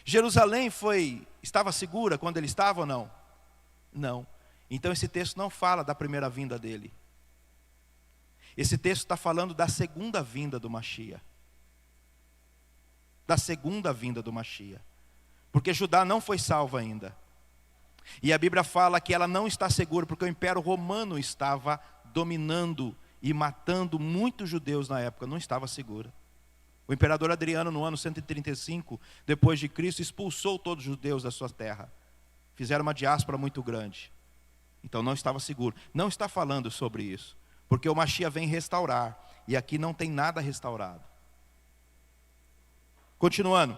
Speaker 1: Jerusalém estava segura quando ele estava ou não? Não. Então esse texto não fala da primeira vinda dele. Esse texto está falando da segunda vinda do Mashiach. Da segunda vinda do Mashiach. Porque Judá não foi salva ainda. E a Bíblia fala que ela não está segura, porque o Império Romano estava dominando e matando muitos judeus na época, não estava segura. O imperador Adriano, no ano 135, depois de Cristo, expulsou todos os judeus da sua terra. Fizeram uma diáspora muito grande. Então não estava seguro. Não está falando sobre isso, porque o Mashiach vem restaurar, e aqui não tem nada restaurado. Continuando.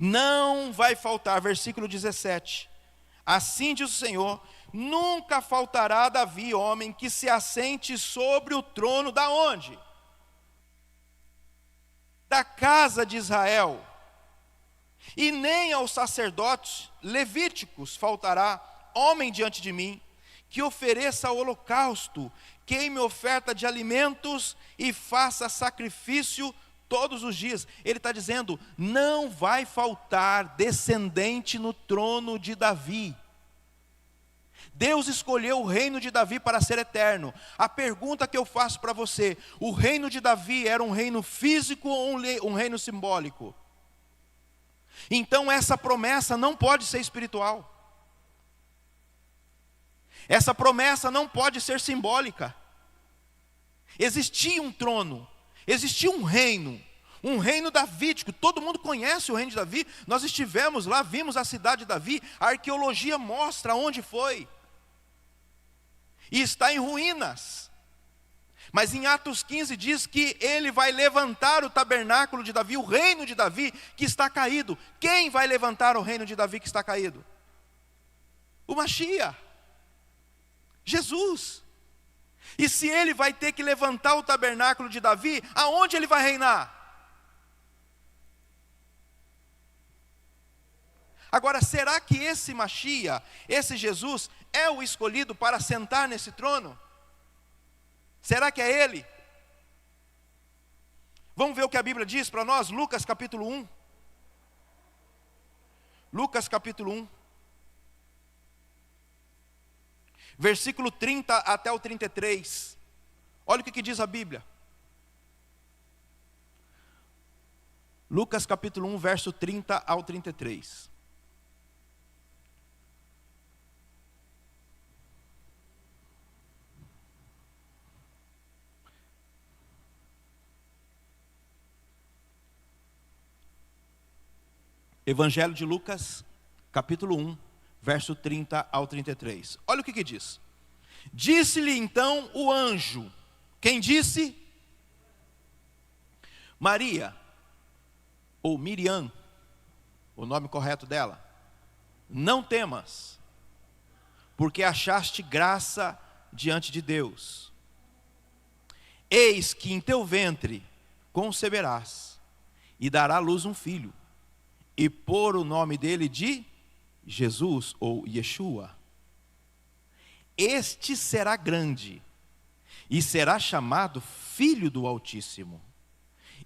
Speaker 1: Não vai faltar, versículo 17. Assim diz o Senhor: nunca faltará a Davi homem que se assente sobre o trono da onde? Da casa de Israel. E nem aos sacerdotes levíticos faltará homem diante de mim, que ofereça holocausto, queime oferta de alimentos e faça sacrifício todos os dias. Ele está dizendo, não vai faltar descendente no trono de Davi. Deus escolheu o reino de Davi para ser eterno. A pergunta que eu faço para você: o reino de Davi era um reino físico ou um reino simbólico? Então essa promessa não pode ser espiritual. Essa promessa não pode ser simbólica. Existia um trono, existia um reino davídico. Todo mundo conhece o reino de Davi. Nós estivemos lá, vimos a cidade de Davi. A arqueologia mostra onde foi. E está em ruínas. Mas em Atos 15 diz que ele vai levantar o tabernáculo de Davi, o reino de Davi que está caído. Quem vai levantar o reino de Davi que está caído? O Mashiach, Jesus. E se ele vai ter que levantar o tabernáculo de Davi, aonde ele vai reinar? Agora, será que esse Mashiach, esse Jesus, é o escolhido para sentar nesse trono? Será que é ele? Vamos ver o que a Bíblia diz para nós, Lucas capítulo 1. Lucas capítulo 1. Versículo 30 até o 33. Olha o que diz a Bíblia. Lucas capítulo 1, verso 30 ao 33. Evangelho de Lucas, capítulo 1, verso 30 ao 33. Olha o que diz. Disse-lhe então o anjo. Quem disse? Maria, ou Miriam, o nome correto dela. Não temas, porque achaste graça diante de Deus. Eis que em teu ventre conceberás, e dará à luz um filho, e pôr o nome dele de Jesus, ou Yeshua. Este será grande, e será chamado Filho do Altíssimo.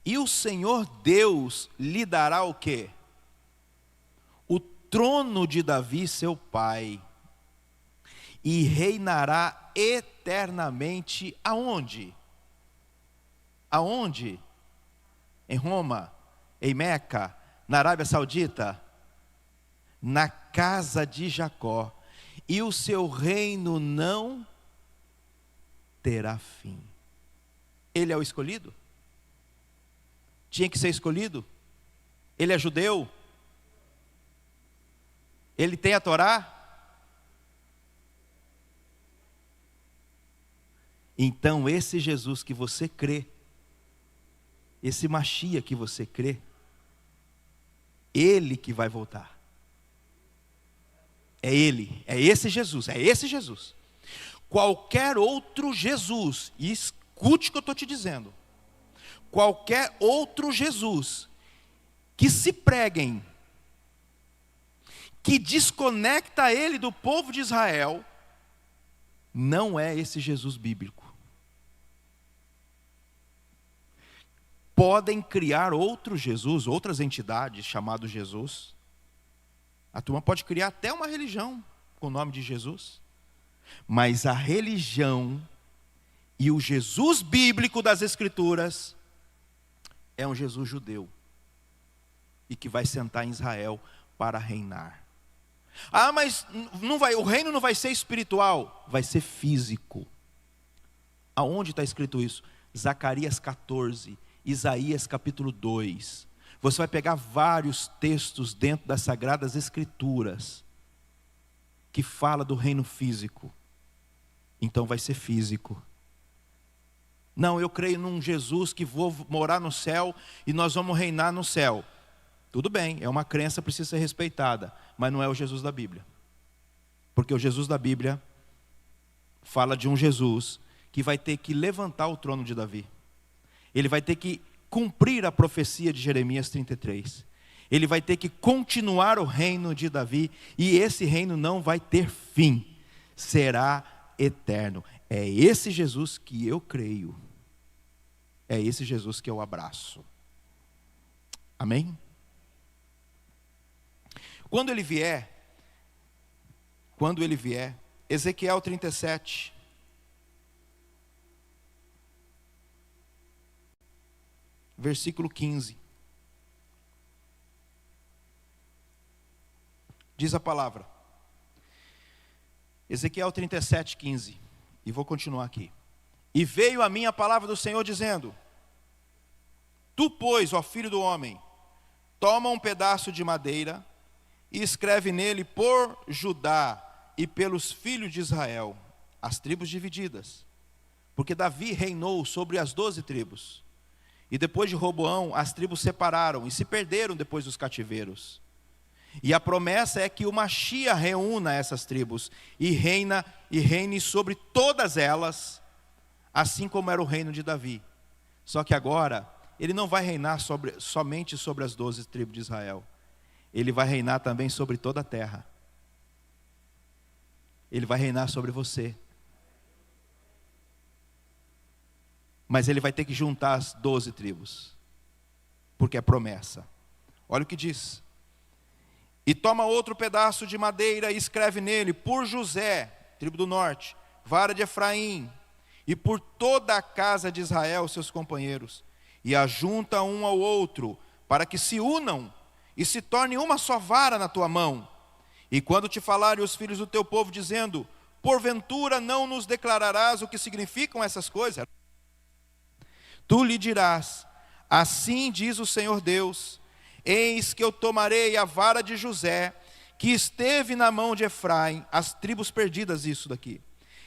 Speaker 1: E o Senhor Deus lhe dará o quê? O trono de Davi, seu pai, e reinará eternamente aonde? Aonde? Em Roma, em Meca, na Arábia Saudita? Na casa de Jacó, e o seu reino não terá fim. Ele é o escolhido? Tinha que ser escolhido? Ele é judeu? Ele tem a Torá? Então esse Jesus que você crê, esse Mashiach que você crê, Ele que vai voltar. É Ele, é esse Jesus, é esse Jesus. Qualquer outro Jesus, e escute o que eu estou te dizendo, qualquer outro Jesus que se preguem, que desconecta ele do povo de Israel, não é esse Jesus bíblico. Podem criar outro Jesus, outras entidades chamadas Jesus. A turma pode criar até uma religião com o nome de Jesus. Mas a religião e o Jesus bíblico das Escrituras é um Jesus judeu. E que vai sentar em Israel para reinar. Ah, mas não vai, o reino não vai ser espiritual, vai ser físico. Aonde está escrito isso? Zacarias 14, Isaías capítulo 2. Você vai pegar vários textos dentro das Sagradas Escrituras que fala do reino físico. Então vai ser físico. Não, eu creio num Jesus que vou morar no céu e nós vamos reinar no céu. Tudo bem, é uma crença, precisa ser respeitada, mas não é o Jesus da Bíblia. Porque o Jesus da Bíblia fala de um Jesus que vai ter que levantar o trono de Davi. Ele vai ter que cumprir a profecia de Jeremias 33. Ele vai ter que continuar o reino de Davi, e esse reino não vai ter fim, será eterno. É esse Jesus que eu creio, é esse Jesus que eu abraço. Amém? Quando ele vier, Ezequiel 37, versículo 15. Diz a palavra. Ezequiel 37, 15. E vou continuar aqui. E veio a mim a palavra do Senhor dizendo: Tu, pois, ó filho do homem, toma um pedaço de madeira e escreve nele por Judá e pelos filhos de Israel, as tribos divididas. Porque Davi reinou sobre as 12 tribos. E depois de Roboão, as tribos separaram e se perderam depois dos cativeiros. E a promessa é que o Machia reúna essas tribos e reine sobre todas elas, assim como era o reino de Davi. Só que agora, ele não vai reinar somente sobre as 12 tribos de Israel. Ele vai reinar também sobre toda a terra. Ele vai reinar sobre você. Mas ele vai ter que juntar as 12 tribos, porque é promessa. Olha o que diz. E toma outro pedaço de madeira e escreve nele, por José, tribo do norte, vara de Efraim, e por toda a casa de Israel, seus companheiros, e ajunta um ao outro, para que se unam, e se torne uma só vara na tua mão. E quando te falarem os filhos do teu povo, dizendo, porventura não nos declararás o que significam essas coisas? Tu lhe dirás, assim diz o Senhor Deus, eis que eu tomarei a vara de José, que esteve na mão de Efraim, as tribos perdidas, isso daqui,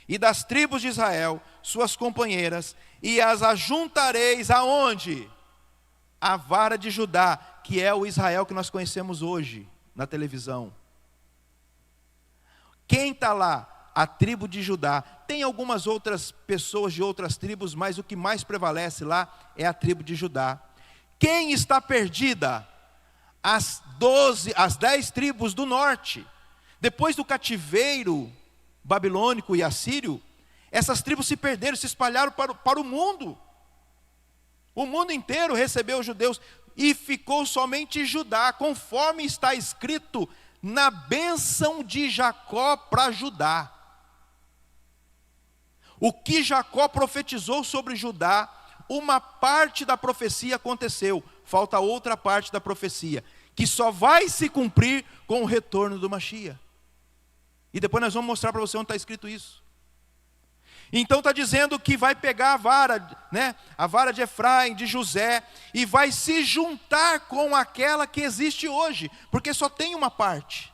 Speaker 1: e das tribos de Israel, suas companheiras, e as ajuntareis aonde? A vara de Judá, que é o Israel que nós conhecemos hoje, na televisão. Quem está lá? A tribo de Judá. Tem algumas outras pessoas de outras tribos, mas o que mais prevalece lá é a tribo de Judá. Quem está perdida? As 10 tribos do norte. Depois do cativeiro babilônico e assírio, essas tribos se perderam, se espalharam para o mundo. O mundo inteiro recebeu os judeus e ficou somente Judá, conforme está escrito na bênção de Jacó para Judá. O que Jacó profetizou sobre Judá, uma parte da profecia aconteceu, falta outra parte da profecia, que só vai se cumprir com o retorno do Machia. E depois nós vamos mostrar para você onde está escrito isso. Então está dizendo que vai pegar a vara, né, a vara de Efraim, de José, e vai se juntar com aquela que existe hoje, porque só tem uma parte.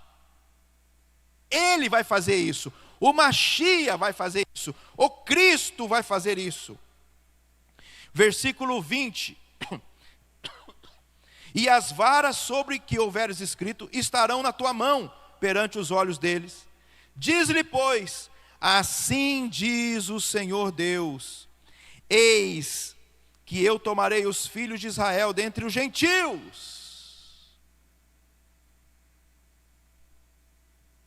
Speaker 1: Ele vai fazer isso. O Machia vai fazer isso. O Cristo vai fazer isso. Versículo 20. e as varas sobre que houveres escrito estarão na tua mão perante os olhos deles. Diz-lhe, pois, assim diz o Senhor Deus: eis que eu tomarei os filhos de Israel dentre os gentios.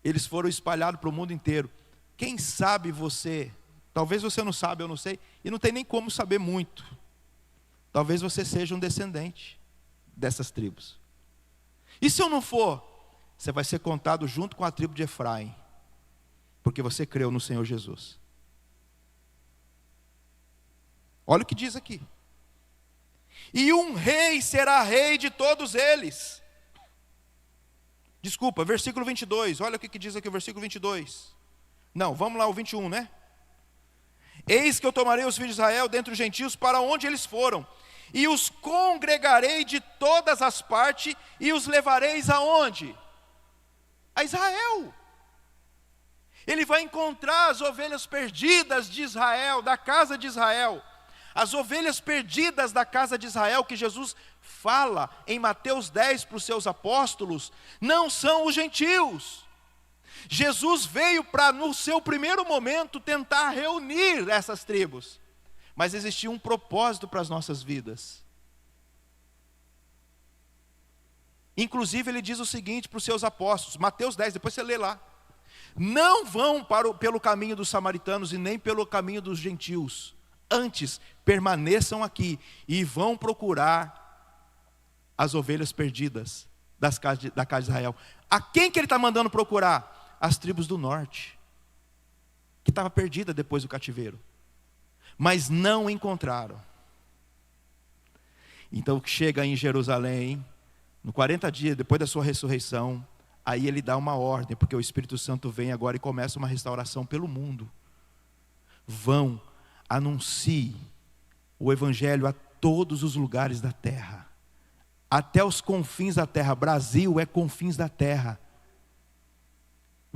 Speaker 1: Eles foram espalhados para o mundo inteiro. Quem sabe você, talvez você não sabe, eu não sei, e não tem nem como saber muito. Talvez você seja um descendente dessas tribos. E se eu não for, você vai ser contado junto com a tribo de Efraim, porque você creu no Senhor Jesus. Olha o que diz aqui: e um rei será rei de todos eles. Desculpa, versículo 22, olha o que diz aqui o versículo 22. Não, vamos lá, o 21, né? Eis que eu tomarei os filhos de Israel dentre os gentios para onde eles foram, e os congregarei de todas as partes, e os levareis aonde? A Israel. Ele vai encontrar as ovelhas perdidas de Israel, da casa de Israel. As ovelhas perdidas da casa de Israel, que Jesus fala em Mateus 10 para os seus apóstolos, não são os gentios. Jesus veio para, no seu primeiro momento, tentar reunir essas tribos. Mas existia um propósito para as nossas vidas. Inclusive ele diz o seguinte para os seus apóstolos, Mateus 10, depois você lê lá: não vão pelo caminho dos samaritanos e nem pelo caminho dos gentios. Antes, permaneçam aqui e vão procurar as ovelhas perdidas da casa de Israel. A quem que ele está mandando procurar? As tribos do norte, que estava perdida depois do cativeiro, mas não encontraram. Então chega em Jerusalém, no 40 dias depois da sua ressurreição, aí ele dá uma ordem, porque o Espírito Santo vem agora e começa uma restauração pelo mundo. Vão, anuncie o Evangelho a todos os lugares da terra, até os confins da terra. Brasil é confins da terra.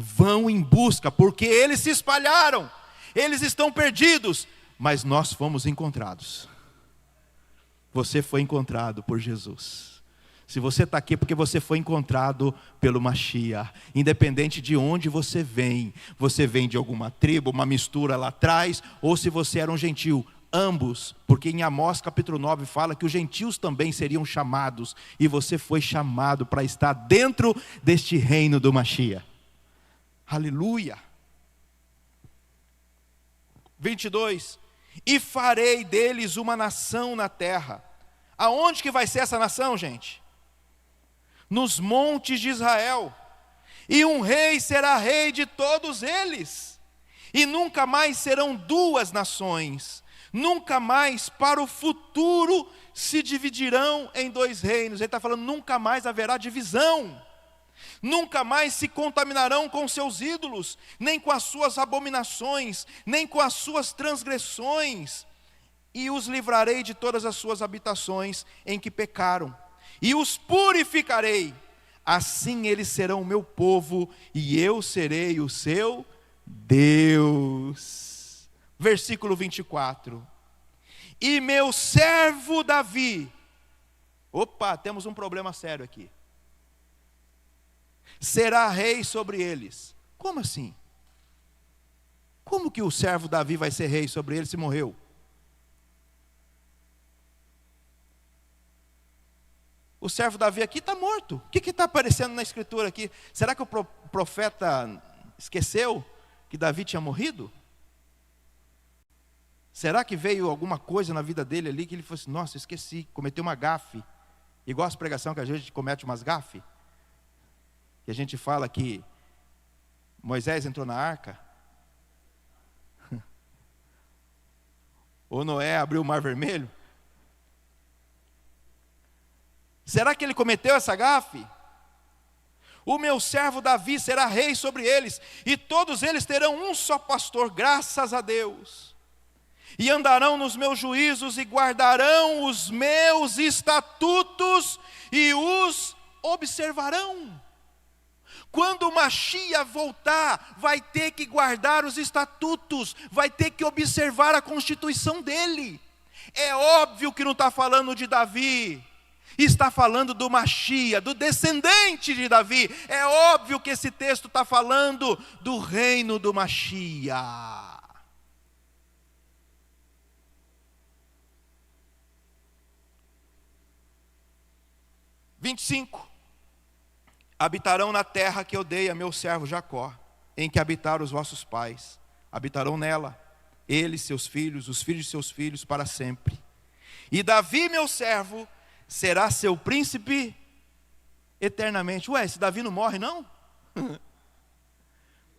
Speaker 1: Vão em busca, porque eles se espalharam, eles estão perdidos, mas nós fomos encontrados. Você foi encontrado por Jesus. Se você está aqui, porque você foi encontrado pelo Mashiach. Independente de onde você vem de alguma tribo, uma mistura lá atrás, ou se você era um gentil, ambos, porque em Amós capítulo 9 fala que os gentios também seriam chamados, e você foi chamado para estar dentro deste reino do Mashiach. Aleluia. 22. E farei deles uma nação na terra. Aonde que vai ser essa nação, gente? Nos montes de Israel. E um rei será rei de todos eles. E nunca mais serão duas nações. Nunca mais para o futuro se dividirão em dois reinos. Ele está falando, nunca mais haverá divisão. Nunca mais se contaminarão com seus ídolos, nem com as suas abominações, nem com as suas transgressões. E os livrarei de todas as suas habitações em que pecaram, e os purificarei. Assim eles serão o meu povo, e eu serei o seu Deus. Versículo 24. E meu servo Davi. Opa, temos um problema sério aqui. Será rei sobre eles. Como assim? Como que o servo Davi vai ser rei sobre eles se morreu? O servo Davi aqui está morto. O que está aparecendo na escritura aqui? Será que o profeta esqueceu que Davi tinha morrido? Será que veio alguma coisa na vida dele ali que ele falou assim, nossa, esqueci, cometeu uma gafe. Igual as pregações que a gente comete umas gafes. Que a gente fala que Moisés entrou na arca, ou Noé abriu o mar vermelho. Será que ele cometeu essa gafe? O meu servo Davi será rei sobre eles, e todos eles terão um só pastor, graças a Deus. E andarão nos meus juízos e guardarão os meus estatutos e os observarão. Quando o Mashiach voltar, vai ter que guardar os estatutos, vai ter que observar a constituição dele. É óbvio que não está falando de Davi, Está falando do Machia, do descendente de Davi. É óbvio que esse texto está falando do reino do Machia. 25. Habitarão na terra que eu dei a meu servo Jacó, em que habitaram os vossos pais. Habitarão nela, eles, seus filhos, os filhos de seus filhos, para sempre. E Davi, meu servo, será seu príncipe eternamente. Ué, esse Davi não morre, não?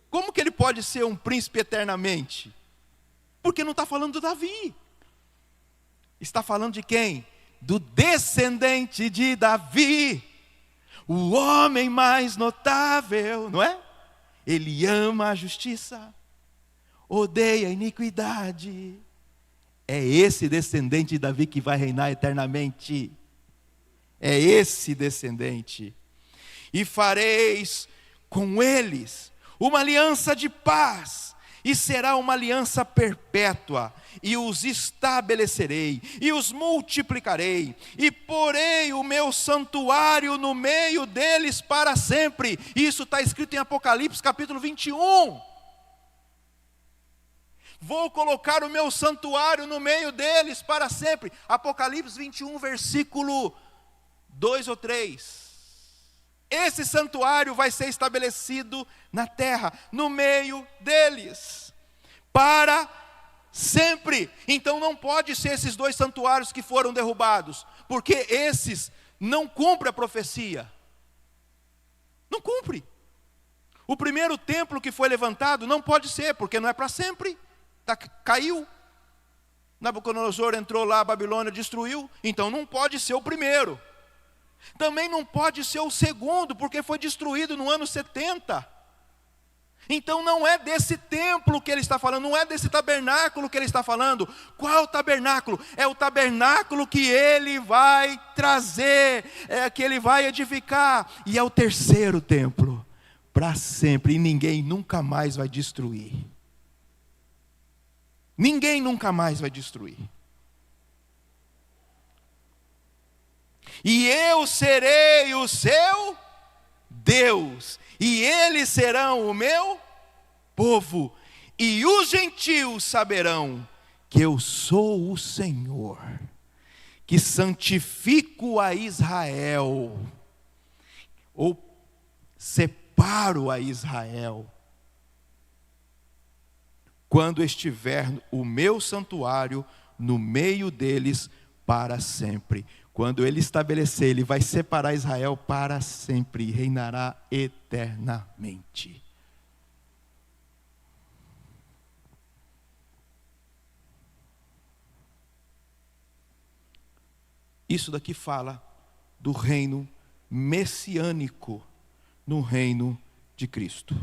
Speaker 1: Como que ele pode ser um príncipe eternamente? Porque não está falando do Davi. Está falando de quem? Do descendente de Davi. O homem mais notável, não é? Ele ama a justiça, odeia a iniquidade. É esse descendente de Davi que vai reinar eternamente. É esse descendente. E fareis com eles uma aliança de paz, e será uma aliança perpétua, e os estabelecerei, e os multiplicarei, e porei o meu santuário no meio deles para sempre. Isso está escrito em Apocalipse capítulo 21. Vou colocar o meu santuário no meio deles para sempre. Apocalipse 21, versículo 2 ou 3. Esse santuário vai ser estabelecido na terra, no meio deles, para sempre. Então não pode ser esses dois santuários que foram derrubados, porque esses não cumprem a profecia. Não cumpre. O primeiro templo que foi levantado não pode ser, porque não é para sempre. Caiu. Nabucodonosor entrou lá, a Babilônia destruiu, então não pode ser o primeiro. Também não pode ser o segundo, porque foi destruído no ano 70. Então não é desse templo que ele está falando, não é desse tabernáculo que ele está falando. Qual tabernáculo? É o tabernáculo que ele vai trazer, que ele vai edificar. E é o terceiro templo, para sempre, e ninguém nunca mais vai destruir. Ninguém nunca mais vai destruir. E eu serei o seu Deus, e eles serão o meu povo, e os gentios saberão que eu sou o Senhor, que santifico a Israel, ou separo a Israel, quando estiver o meu santuário no meio deles para sempre. Quando ele estabelecer, ele vai separar Israel para sempre e reinará eternamente. Isso daqui fala do reino messiânico no reino de Cristo,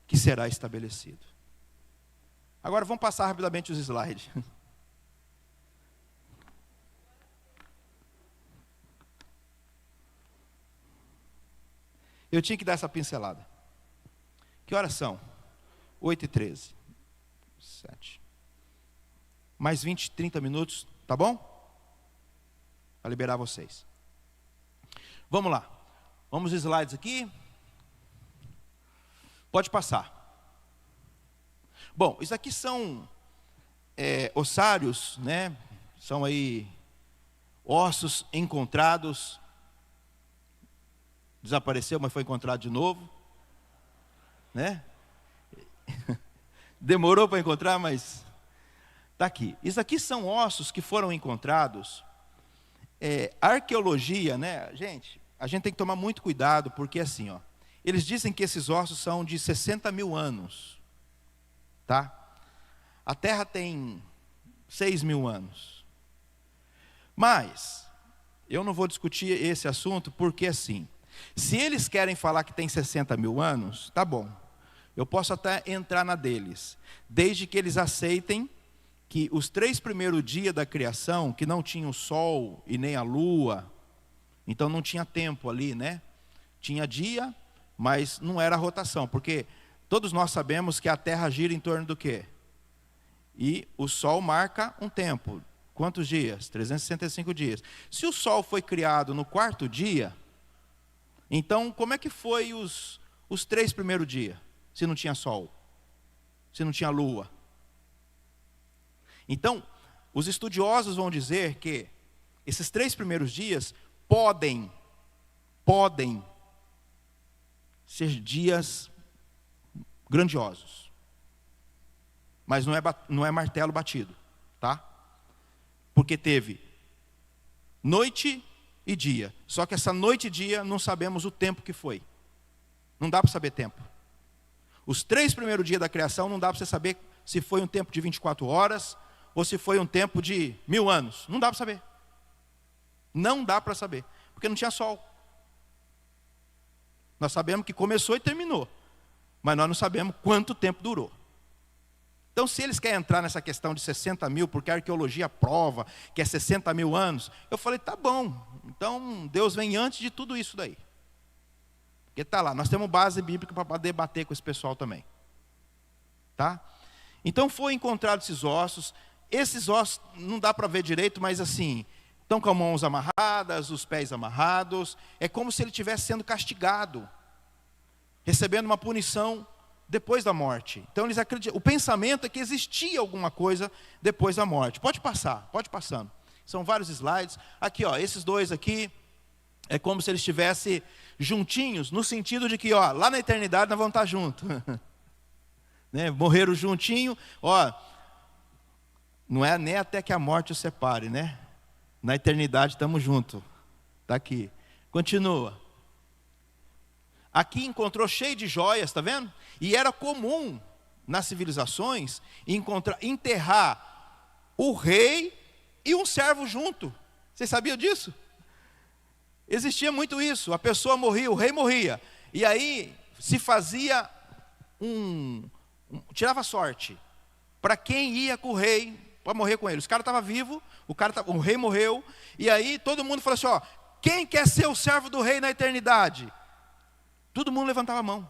Speaker 1: que será estabelecido. Agora vamos passar rapidamente os slides. Eu tinha que dar essa pincelada. Que horas são? 8h13. 7. Mais 20, 30 minutos, tá bom? Para liberar vocês. Vamos lá. Vamos aos slides aqui. Pode passar. Bom, isso aqui são ossários, né? São aí ossos encontrados. Desapareceu, mas foi encontrado de novo, né? Demorou para encontrar, mas está aqui. Isso aqui são ossos que foram encontrados. Arqueologia, né? Gente, a gente tem que tomar muito cuidado, porque assim, ó, eles dizem que esses ossos são de 60 mil anos, tá? A Terra tem 6 mil anos. Mas eu não vou discutir esse assunto, porque assim, se eles querem falar que tem 60 mil anos, tá bom. Eu posso até entrar na deles, desde que eles aceitem que os 3 primeiros dias da criação, que não tinha o sol e nem a lua, então não tinha tempo ali, né? Tinha dia, mas não era rotação, porque todos nós sabemos que a Terra gira em torno do quê? E o sol marca um tempo, quantos dias? 365 dias. Se o sol foi criado no quarto dia, então como é que foi os 3 primeiros dias? Se não tinha sol, se não tinha lua. Então, os estudiosos vão dizer que esses 3 primeiros dias podem ser dias grandiosos. Mas não é martelo batido, tá? Porque teve noite e dia. Só que essa noite e dia não sabemos o tempo que foi. Não dá para saber tempo. Os 3 primeiros dias da criação não dá para você saber se foi um tempo de 24 horas ou se foi um tempo de 1000 anos. Não dá para saber. Não dá para saber. Porque não tinha sol. Nós sabemos que começou e terminou. Mas nós não sabemos quanto tempo durou. Então, se eles querem entrar nessa questão de 60 mil, porque a arqueologia prova que é 60 mil anos, eu falei, tá bom. Então, Deus vem antes de tudo isso daí. Porque está lá, nós temos base bíblica para debater com esse pessoal também. Tá? Então, foi encontrado esses ossos. Esses ossos, não dá para ver direito, mas assim, estão com as mãos amarradas, os pés amarrados. É como se ele estivesse sendo castigado, recebendo uma punição depois da morte. Então eles acreditam, o pensamento é que existia alguma coisa depois da morte. Pode passar, pode passando. São vários slides. Aqui, ó, esses dois aqui, é como se eles estivessem juntinhos, no sentido de que, ó, lá na eternidade nós vamos estar juntos. Né? Morreram juntinho, ó, não é nem até que a morte os separe, né? Na eternidade estamos juntos. Está aqui. Continua. Aqui encontrou cheio de joias, está vendo? E era comum nas civilizações enterrar o rei e um servo junto. Vocês sabiam disso? Existia muito isso. A pessoa morria, o rei morria. E aí se fazia tirava sorte para quem ia com o rei para morrer com ele. Os caras estavam vivos, o rei morreu. E aí todo mundo falou assim, ó, quem quer ser o servo do rei na eternidade? Todo mundo levantava a mão.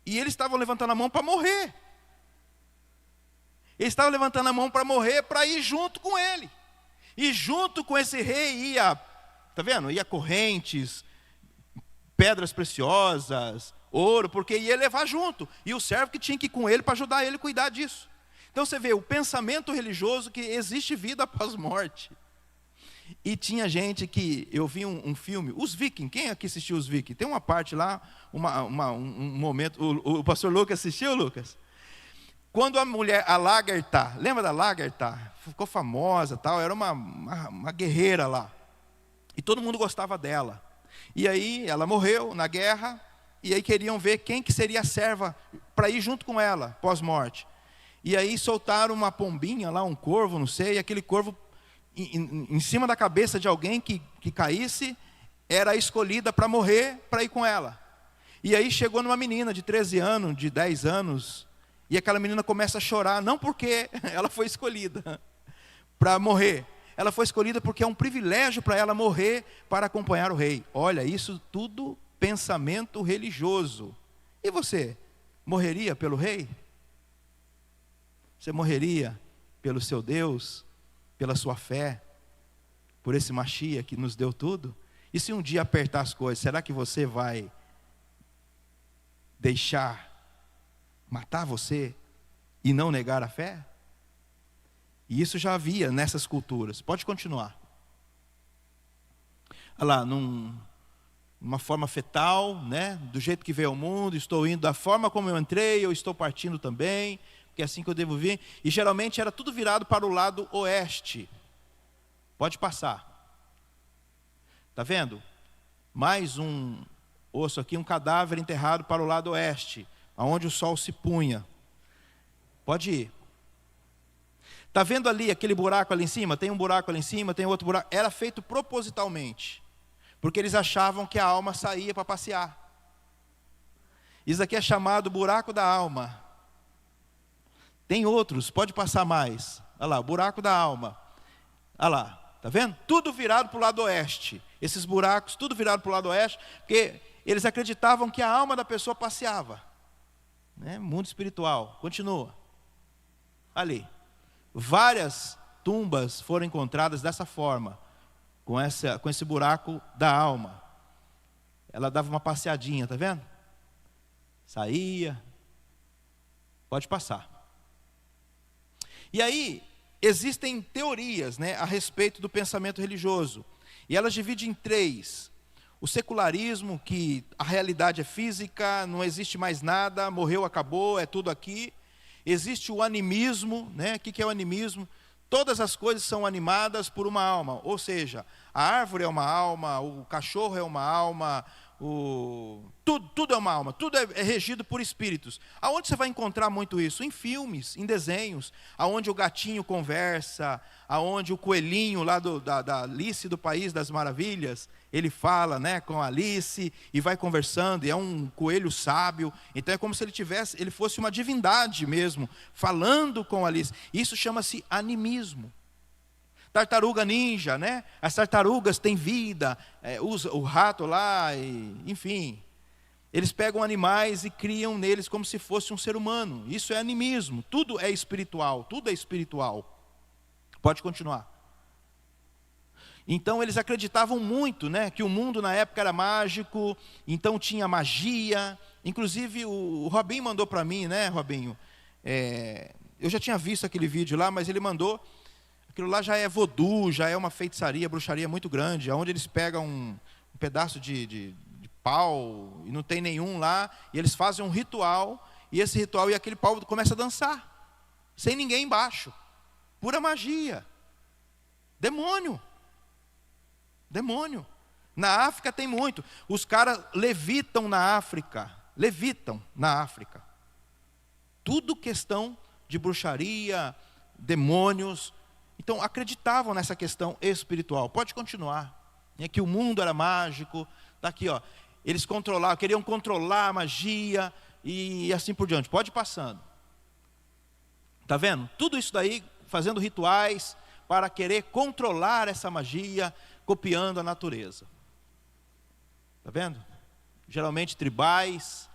Speaker 1: E eles estavam levantando a mão para morrer. Eles estavam levantando a mão para morrer, para ir junto com ele. E junto com esse rei ia, tá vendo? Ia correntes, pedras preciosas, ouro, porque ia levar junto. E o servo que tinha que ir com ele para ajudar ele a cuidar disso. Então você vê o pensamento religioso que existe vida após morte. E tinha gente que, eu vi um filme, os Vikings, quem aqui assistiu os Vikings? Tem uma parte lá, um momento, o pastor Lucas assistiu, Lucas? Quando a mulher, a Lagertha, lembra da Lagertha? Ficou famosa, tal, era uma guerreira lá. E todo mundo gostava dela. E aí ela morreu na guerra, e aí queriam ver quem que seria a serva para ir junto com ela, pós-morte. E aí soltaram uma pombinha lá, um corvo, não sei, e aquele corvo em cima da cabeça de alguém que caísse, era escolhida para morrer, para ir com ela. E aí chegou numa menina de 13 anos, de 10 anos, e aquela menina começa a chorar, não porque ela foi escolhida para morrer, ela foi escolhida porque é um privilégio para ela morrer para acompanhar o rei. Olha, isso tudo pensamento religioso. E você, morreria pelo rei? Você morreria pelo seu Deus? Pela sua fé, por esse Mashiach que nos deu tudo? E se um dia apertar as coisas, será que você vai deixar matar você e não negar a fé? E isso já havia nessas culturas. Pode continuar. Olha lá, numa forma fetal, né? Do jeito que veio ao mundo, estou indo da forma como eu entrei, eu estou partindo também, porque é assim que eu devo vir. E geralmente era tudo virado para o lado oeste. Pode passar. Está vendo? Mais um osso aqui, um cadáver enterrado para o lado oeste, aonde o sol se punha. Pode ir. Está vendo ali aquele buraco ali em cima? Tem um buraco ali em cima, tem outro buraco. Era feito propositalmente, porque eles achavam que a alma saía para passear. Isso aqui é chamado buraco da alma. Tem outros, pode passar mais. Olha lá, o buraco da alma. Olha lá, está vendo? Tudo virado para o lado oeste. Esses buracos, tudo virado para o lado oeste, porque eles acreditavam que a alma da pessoa passeava. Né? Mundo espiritual. Continua. Ali. várias tumbas foram encontradas dessa forma, com esse buraco da alma. Ela dava uma passeadinha, tá vendo? Saía. Pode passar. E aí, existem teorias, né, a respeito do pensamento religioso. E elas dividem em 3. O secularismo, que a realidade é física, não existe mais nada, morreu, acabou, é tudo aqui. Existe o animismo, né? O que é o animismo? Todas as coisas são animadas por uma alma, ou seja, a árvore é uma alma, o cachorro é uma alma, tudo é uma alma, tudo é regido por espíritos. Aonde você vai encontrar muito isso? Em filmes, em desenhos, aonde o gatinho conversa, aonde o coelhinho lá da Alice do País das Maravilhas, ele fala, né, com a Alice e vai conversando, e é um coelho sábio. Então é como se ele fosse uma divindade mesmo, falando com a Alice. Isso chama-se animismo. Tartaruga ninja, né? As tartarugas têm vida, o rato lá, enfim. Eles pegam animais e criam neles como se fosse um ser humano. Isso é animismo, tudo é espiritual, tudo é espiritual. Pode continuar. Então eles acreditavam muito, né, que o mundo na época era mágico, então tinha magia. Inclusive o Robinho mandou para mim, né, Robinho? Eu já tinha visto aquele vídeo lá, mas ele mandou. Aquilo lá já é voodoo, já é uma feitiçaria, bruxaria muito grande, onde eles pegam um pedaço de pau, e não tem nenhum lá, e eles fazem um ritual, e esse ritual e aquele pau começa a dançar, sem ninguém embaixo. Pura magia. Demônio. Demônio. Na África tem muito. Os caras levitam na África. Tudo questão de bruxaria, demônios. Então acreditavam nessa questão espiritual. Pode continuar. É que o mundo era mágico. Está aqui, ó. Eles queriam controlar a magia e assim por diante. Pode ir passando. Está vendo? Tudo isso daí, fazendo rituais para querer controlar essa magia, copiando a natureza. Está vendo? Geralmente tribais.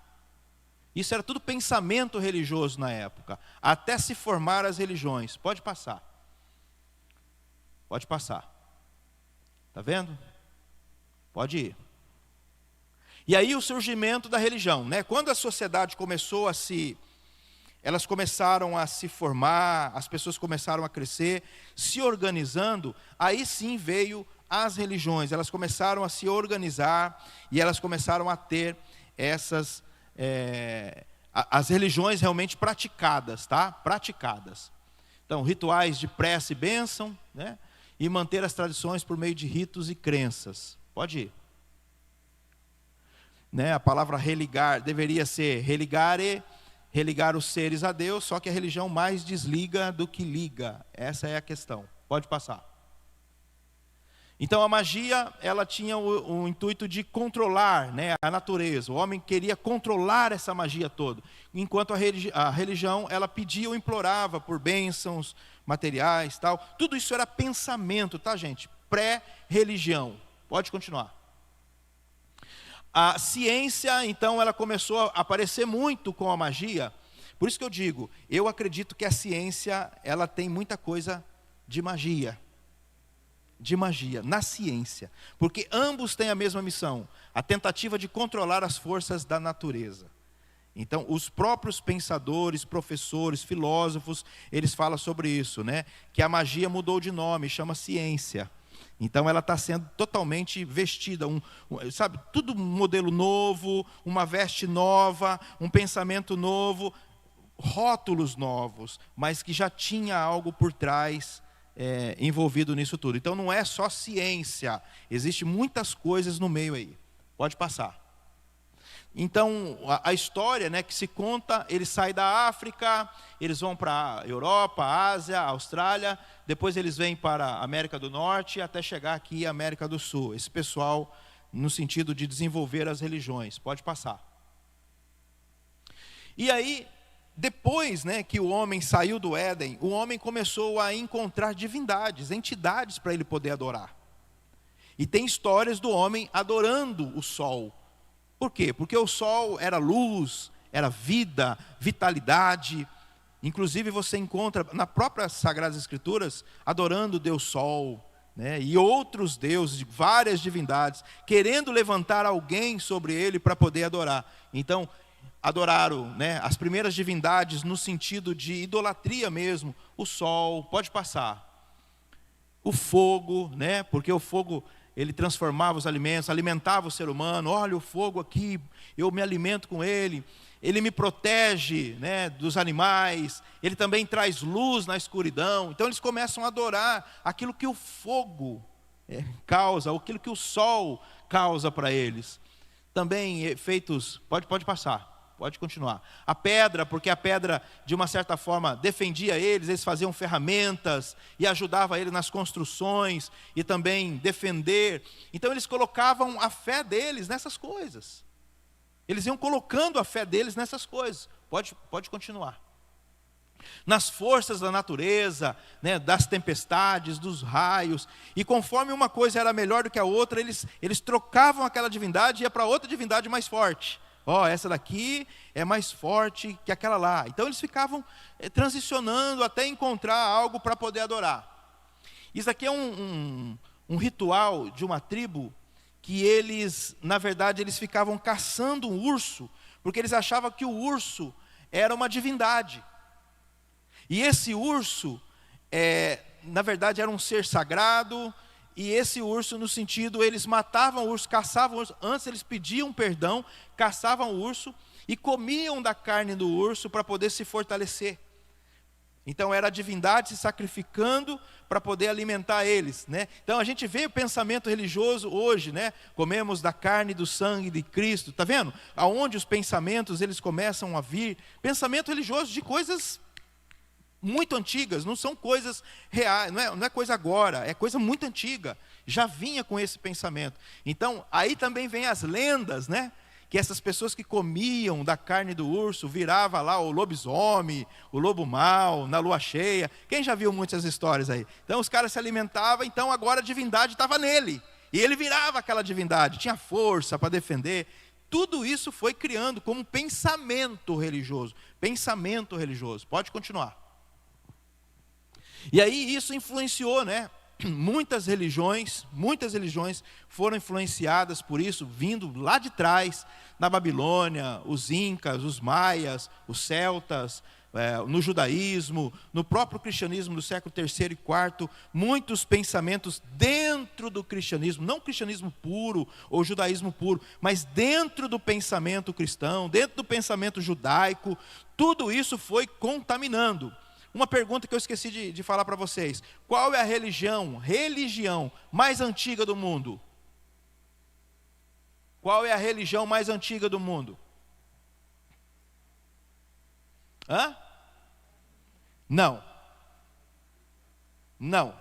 Speaker 1: Isso era tudo pensamento religioso na época, até se formar as religiões. Pode passar. Pode passar. Está vendo? Pode ir. E aí o surgimento da religião, né? Quando a sociedade começou elas começaram a se formar, as pessoas começaram a crescer, se organizando, aí sim veio as religiões. Elas começaram a se organizar e elas começaram a ter as religiões realmente praticadas, tá? Praticadas. Então, rituais de prece e bênção, né? E manter as tradições por meio de ritos e crenças. Pode ir. Né? A palavra religar deveria ser religare, religar os seres a Deus, só que a religião mais desliga do que liga. Essa é a questão. Pode passar. Então a magia, ela tinha o intuito de controlar, né, a natureza. O homem queria controlar essa magia toda. Enquanto a religião, ela pedia ou implorava por bênçãos materiais, tal. Tudo isso era pensamento, tá, gente? Pré-religião. Pode continuar. A ciência, então, ela começou a aparecer muito com a magia. Por isso que eu digo, eu acredito que a ciência, ela tem muita coisa de magia. De magia, na ciência. Porque ambos têm a mesma missão, a tentativa de controlar as forças da natureza. Então, os próprios pensadores, professores, filósofos, eles falam sobre isso, né? Que a magia mudou de nome, chama ciência. Então ela está sendo totalmente vestida, sabe, tudo um modelo novo, uma veste nova, um pensamento novo, rótulos novos, mas que já tinha algo por trás envolvido nisso tudo. Então não é só ciência, existe muitas coisas no meio aí. Pode passar. Então a história, né, que se conta, eles saem da África, eles vão para a Europa, a Ásia, a Austrália, depois eles vêm para a América do Norte, até chegar aqui à América do Sul. Esse pessoal, no sentido de desenvolver as religiões. Pode passar. E aí, depois, né, que o homem saiu do Éden, o homem começou a encontrar divindades, entidades para ele poder adorar. E tem histórias do homem adorando o sol. Por quê? Porque o sol era luz, era vida, vitalidade. Inclusive você encontra na própria Sagradas Escrituras adorando o Deus Sol, né, e outros deuses, várias divindades, querendo levantar alguém sobre ele para poder adorar. Então, adoraram, né, as primeiras divindades no sentido de idolatria mesmo. O sol, pode passar. O fogo, né, porque o fogo ele transformava os alimentos, alimentava o ser humano. Olha o fogo aqui, eu me alimento com ele. Ele me protege, né, dos animais. Ele também traz luz na escuridão. Então eles começam a adorar aquilo que o fogo causa, aquilo que o sol causa para eles. Também efeitos, pode passar. Pode continuar. A pedra, porque a pedra, de uma certa forma, defendia eles faziam ferramentas e ajudava ele nas construções e também defender. Então eles colocavam a fé deles nessas coisas. Eles iam colocando a fé deles nessas coisas. Pode continuar. Nas forças da natureza, né, das tempestades, dos raios. E conforme uma coisa era melhor do que a outra, eles trocavam aquela divindade e ia para outra divindade mais forte. Essa daqui é mais forte que aquela lá. Então eles ficavam transicionando até encontrar algo para poder adorar. Isso aqui é um ritual de uma tribo que eles, na verdade, eles ficavam caçando um urso, porque eles achavam que o urso era uma divindade. E esse urso, na verdade, era um ser sagrado. E esse urso, no sentido, eles matavam o urso, caçavam o urso. Antes eles pediam perdão, caçavam o urso e comiam da carne do urso para poder se fortalecer. Então era a divindade se sacrificando para poder alimentar eles, né? Então a gente vê o pensamento religioso hoje, né? Comemos da carne e do sangue de Cristo, tá vendo? Aonde os pensamentos eles começam a vir, pensamento religioso de coisas muito antigas, não são coisas reais, não é coisa agora, é coisa muito antiga, já vinha com esse pensamento. Então, aí também vem as lendas, né? Que essas pessoas que comiam da carne do urso, virava lá o lobisomem, o lobo mau, na lua cheia. Quem já viu muitas histórias aí? Então os caras se alimentavam, então agora a divindade estava nele, e ele virava aquela divindade, tinha força para defender. Tudo isso foi criando como pensamento religioso, pode continuar. E aí isso influenciou, né? Muitas religiões foram influenciadas por isso, vindo lá de trás, na Babilônia, os incas, os maias, os celtas, no judaísmo, no próprio cristianismo do século III e IV, muitos pensamentos dentro do cristianismo, não cristianismo puro ou judaísmo puro, mas dentro do pensamento cristão, dentro do pensamento judaico, tudo isso foi contaminando. Uma pergunta que eu esqueci de falar para vocês: qual é a religião mais antiga do mundo? Qual é a religião mais antiga do mundo? Não,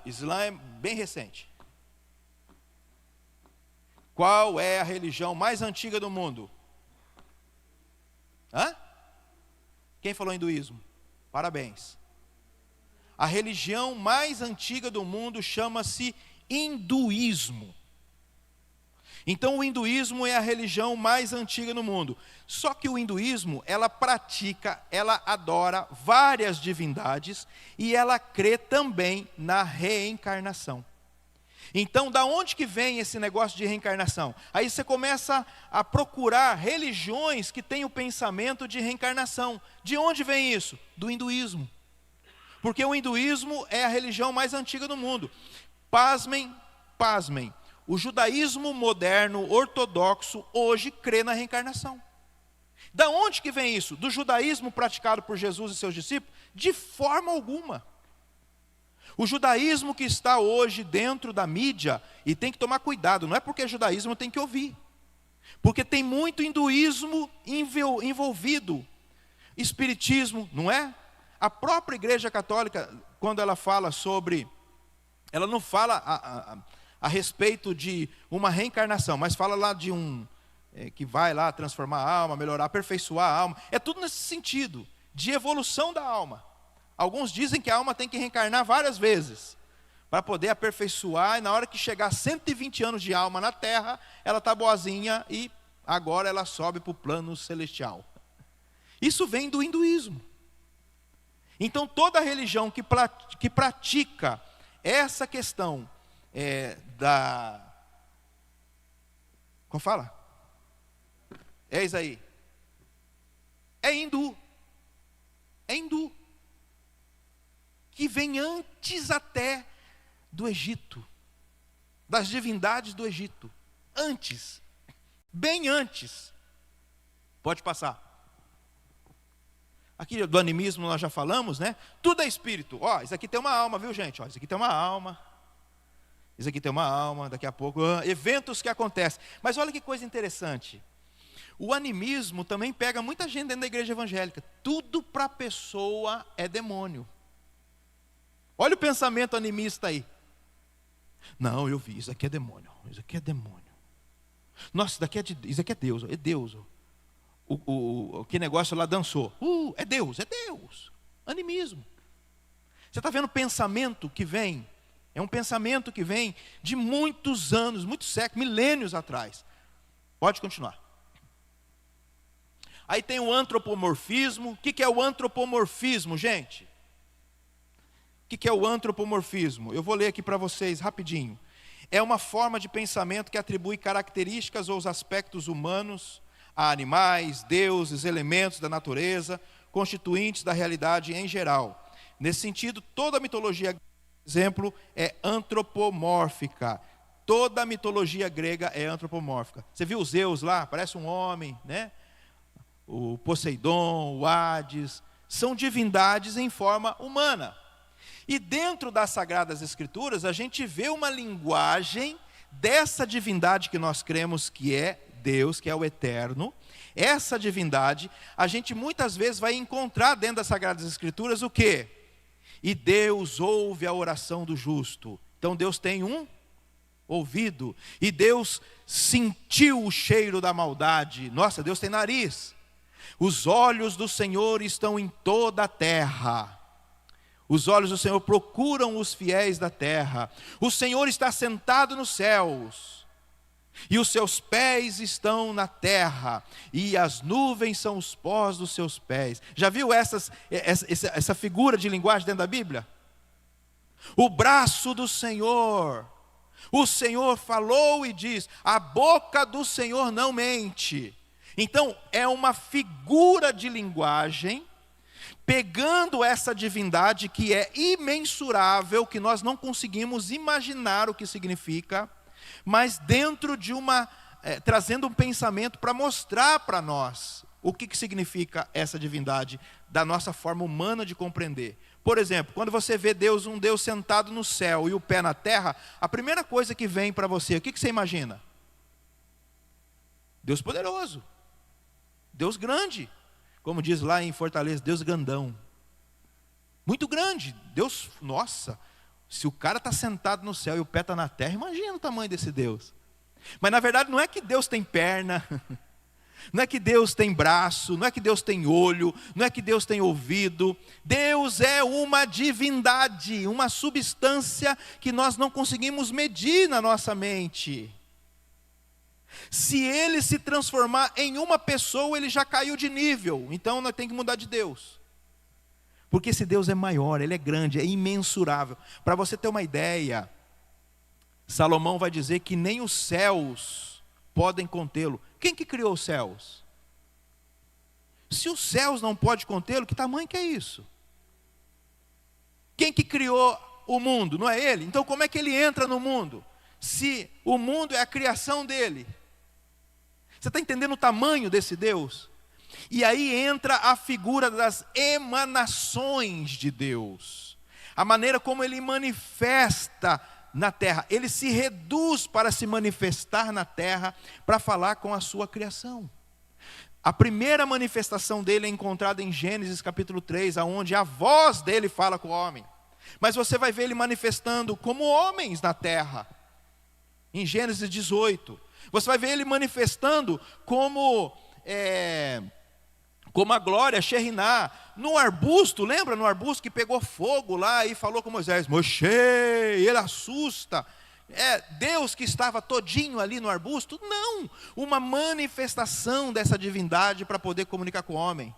Speaker 1: Islã é bem recente. Qual é a religião mais antiga do mundo? Quem falou hinduísmo? Parabéns. A religião mais antiga do mundo chama-se hinduísmo. Então o hinduísmo é a religião mais antiga no mundo. Só que o hinduísmo, ela adora várias divindades e ela crê também na reencarnação. Então, da onde que vem esse negócio de reencarnação? Aí você começa a procurar religiões que têm o pensamento de reencarnação. De onde vem isso? Do hinduísmo. Porque o hinduísmo é a religião mais antiga do mundo. Pasmem, o judaísmo moderno, ortodoxo, hoje crê na reencarnação. Da onde que vem isso? Do judaísmo praticado por Jesus e seus discípulos? De forma alguma. O judaísmo que está hoje dentro da mídia, e tem que tomar cuidado, não é porque é judaísmo tem que ouvir. Porque tem muito hinduísmo envolvido. Espiritismo, não é? A própria Igreja Católica, quando ela fala sobre, ela não fala a respeito de uma reencarnação, mas fala lá de que vai lá transformar a alma, melhorar, aperfeiçoar a alma. É tudo nesse sentido, de evolução da alma. Alguns dizem que a alma tem que reencarnar várias vezes, para poder aperfeiçoar, e na hora que chegar a 120 anos de alma na Terra, ela está boazinha e agora ela sobe para o plano celestial. Isso vem do hinduísmo. Então toda religião que pratica essa questão como fala? É isso aí. É hindu. É hindu. Que vem antes até do Egito. Das divindades do Egito. Antes. Bem antes. Pode passar. Aqui do animismo nós já falamos, né? Tudo é espírito. Ó, isso aqui tem uma alma, viu, gente? Ó, isso aqui tem uma alma. Isso aqui tem uma alma, daqui a pouco, eventos que acontecem. Mas olha que coisa interessante. O animismo também pega muita gente dentro da igreja evangélica. Tudo para a pessoa é demônio. Olha o pensamento animista aí. Não, eu vi, isso aqui é demônio. Isso aqui é demônio. Nossa, isso aqui é Deus. É Deus. Que negócio lá dançou. É Deus, é Deus. Animismo. Você está vendo o pensamento que vem? É um pensamento que vem de muitos anos, muitos séculos, milênios atrás. Pode continuar. Aí tem o antropomorfismo. O que é o antropomorfismo, gente? O que é o antropomorfismo? Eu vou ler aqui para vocês rapidinho. É uma forma de pensamento que atribui características ou os aspectos humanos a animais, deuses, elementos da natureza, constituintes da realidade em geral. Nesse sentido, toda a mitologia, por exemplo, é antropomórfica. Toda a mitologia grega é antropomórfica. Você viu os Zeus lá? Parece um homem, né? O Poseidon, o Hades, são divindades em forma humana. E dentro das Sagradas Escrituras, a gente vê uma linguagem dessa divindade que nós cremos que é Deus, que é o Eterno. Essa divindade, a gente muitas vezes vai encontrar dentro das Sagradas Escrituras o quê? E Deus ouve a oração do justo. Então Deus tem um ouvido. E Deus sentiu o cheiro da maldade. Nossa, Deus tem nariz. Os olhos do Senhor estão em toda a terra. Os olhos do Senhor procuram os fiéis da terra. O Senhor está sentado nos céus. E os seus pés estão na terra. E as nuvens são os pós dos seus pés. Já viu essa figura de linguagem dentro da Bíblia? O braço do Senhor. O Senhor falou e diz: a boca do Senhor não mente. Então, é uma figura de linguagem, pegando essa divindade que é imensurável, que nós não conseguimos imaginar o que significa, mas dentro de trazendo um pensamento para mostrar para nós o que significa essa divindade, da nossa forma humana de compreender. Por exemplo, quando você vê Deus, um Deus sentado no céu e o pé na terra, a primeira coisa que vem para você, o que você imagina? Deus poderoso. Deus grande, como diz lá em Fortaleza, Deus grandão, muito grande. Deus, nossa, se o cara está sentado no céu e o pé está na terra, imagina o tamanho desse Deus. Mas na verdade não é que Deus tem perna, não é que Deus tem braço, não é que Deus tem olho, não é que Deus tem ouvido. Deus é uma divindade, uma substância que nós não conseguimos medir na nossa mente. Se ele se transformar em uma pessoa, ele já caiu de nível. Então nós temos que mudar de Deus. Porque esse Deus é maior, ele é grande, é imensurável. Para você ter uma ideia, Salomão vai dizer que nem os céus podem contê-lo. Quem que criou os céus? Se os céus não podem contê-lo, que tamanho que é isso? Quem que criou o mundo? Não é ele? Então como é que ele entra no mundo? Se o mundo é a criação dele. Você está entendendo o tamanho desse Deus? E aí entra a figura das emanações de Deus. A maneira como ele manifesta na terra. Ele se reduz para se manifestar na terra, para falar com a sua criação. A primeira manifestação dele é encontrada em Gênesis capítulo 3, onde a voz dele fala com o homem. Mas você vai ver ele manifestando como homens na terra. Em Gênesis 18. Você vai ver ele manifestando como a glória, Sheriná, no arbusto. Lembra no arbusto que pegou fogo lá e falou com Moisés? Moshe, ele assusta. É Deus que estava todinho ali no arbusto? Não, uma manifestação dessa divindade para poder comunicar com o homem.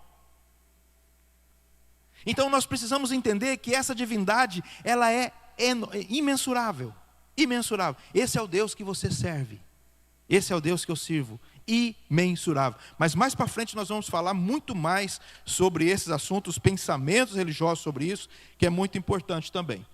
Speaker 1: Então nós precisamos entender que essa divindade, ela é imensurável, imensurável. Esse é o Deus que você serve, esse é o Deus que eu sirvo, imensurável. Mas mais para frente nós vamos falar muito mais sobre esses assuntos, pensamentos religiosos sobre isso, que é muito importante também.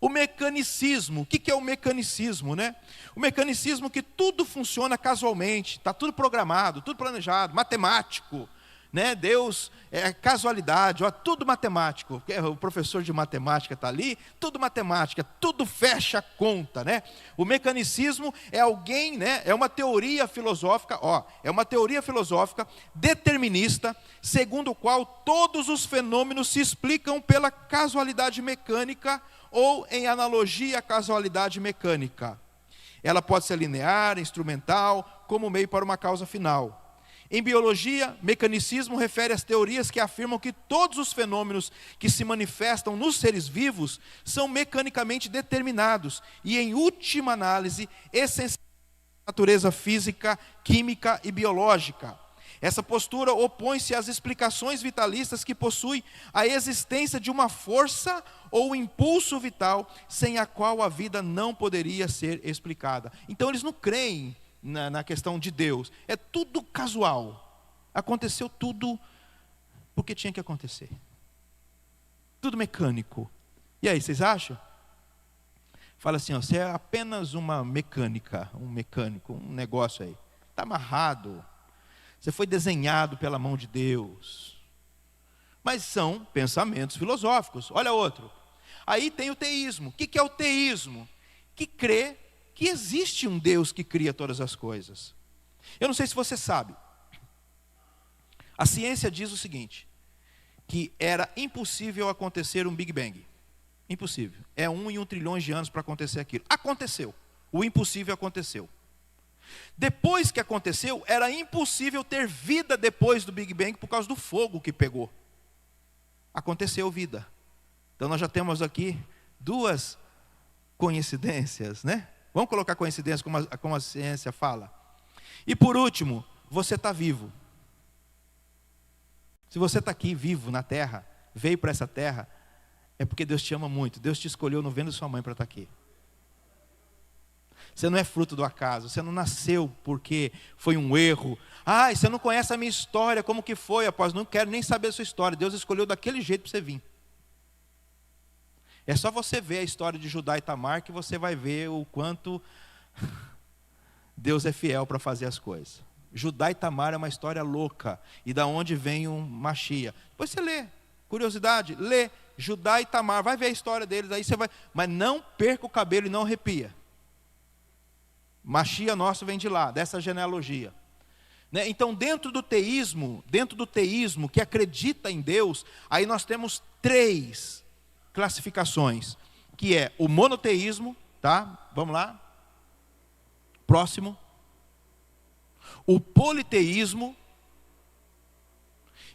Speaker 1: O mecanicismo, o que é o mecanicismo, né? O mecanicismo que tudo funciona casualmente, está tudo programado, tudo planejado, matemático, né? Deus é casualidade, ó, tudo matemático. O professor de matemática está ali, tudo matemática, tudo fecha a conta, né? O mecanicismo é alguém, né? É uma teoria filosófica, é uma teoria filosófica determinista, segundo o qual todos os fenômenos se explicam pela casualidade mecânica ou em analogia à casualidade mecânica. Ela pode ser linear, instrumental, como meio para uma causa final. Em biologia, mecanicismo refere às teorias que afirmam que todos os fenômenos que se manifestam nos seres vivos são mecanicamente determinados e, em última análise, essenciais à natureza física, química e biológica. Essa postura opõe-se às explicações vitalistas que possuem a existência de uma força ou impulso vital sem a qual a vida não poderia ser explicada. Então eles não creem na questão de Deus, é tudo casual, aconteceu tudo porque tinha que acontecer, tudo mecânico. E aí, vocês acham? Fala assim, você é apenas uma mecânica, um mecânico, um negócio aí, está amarrado, você foi desenhado pela mão de Deus. Mas são pensamentos filosóficos. Olha outro, aí tem o teísmo. O que é o teísmo? Que crê que existe um Deus que cria todas as coisas. Eu não sei se você sabe, a ciência diz o seguinte, que era impossível acontecer um Big Bang. Impossível. É 1 em 1 trilhão de anos para acontecer aquilo. Aconteceu. O impossível aconteceu. Depois que aconteceu, era impossível ter vida depois do Big Bang por causa do fogo que pegou. Aconteceu vida. Então nós já temos aqui 2 coincidências, né? Vamos colocar coincidência como a ciência fala. E por último, você está vivo. Se você está aqui vivo na terra, veio para essa terra, é porque Deus te ama muito. Deus te escolheu no ventre de sua mãe para estar aqui. Você não é fruto do acaso, você não nasceu porque foi um erro. Você não conhece a minha história, como que foi, após? Não quero nem saber a sua história. Deus escolheu daquele jeito para você vir. É só você ver a história de Judá e Tamar que você vai ver o quanto Deus é fiel para fazer as coisas. Judá e Tamar é uma história louca. E da onde vem um Machia? Depois você lê, curiosidade, lê Judá e Tamar, vai ver a história deles, aí você vai. Mas não perca o cabelo e não arrepia. Machia nosso vem de lá, dessa genealogia. Né? Então dentro do teísmo que acredita em Deus, aí nós temos 3 classificações, que é o monoteísmo, tá? Vamos lá. Próximo. O politeísmo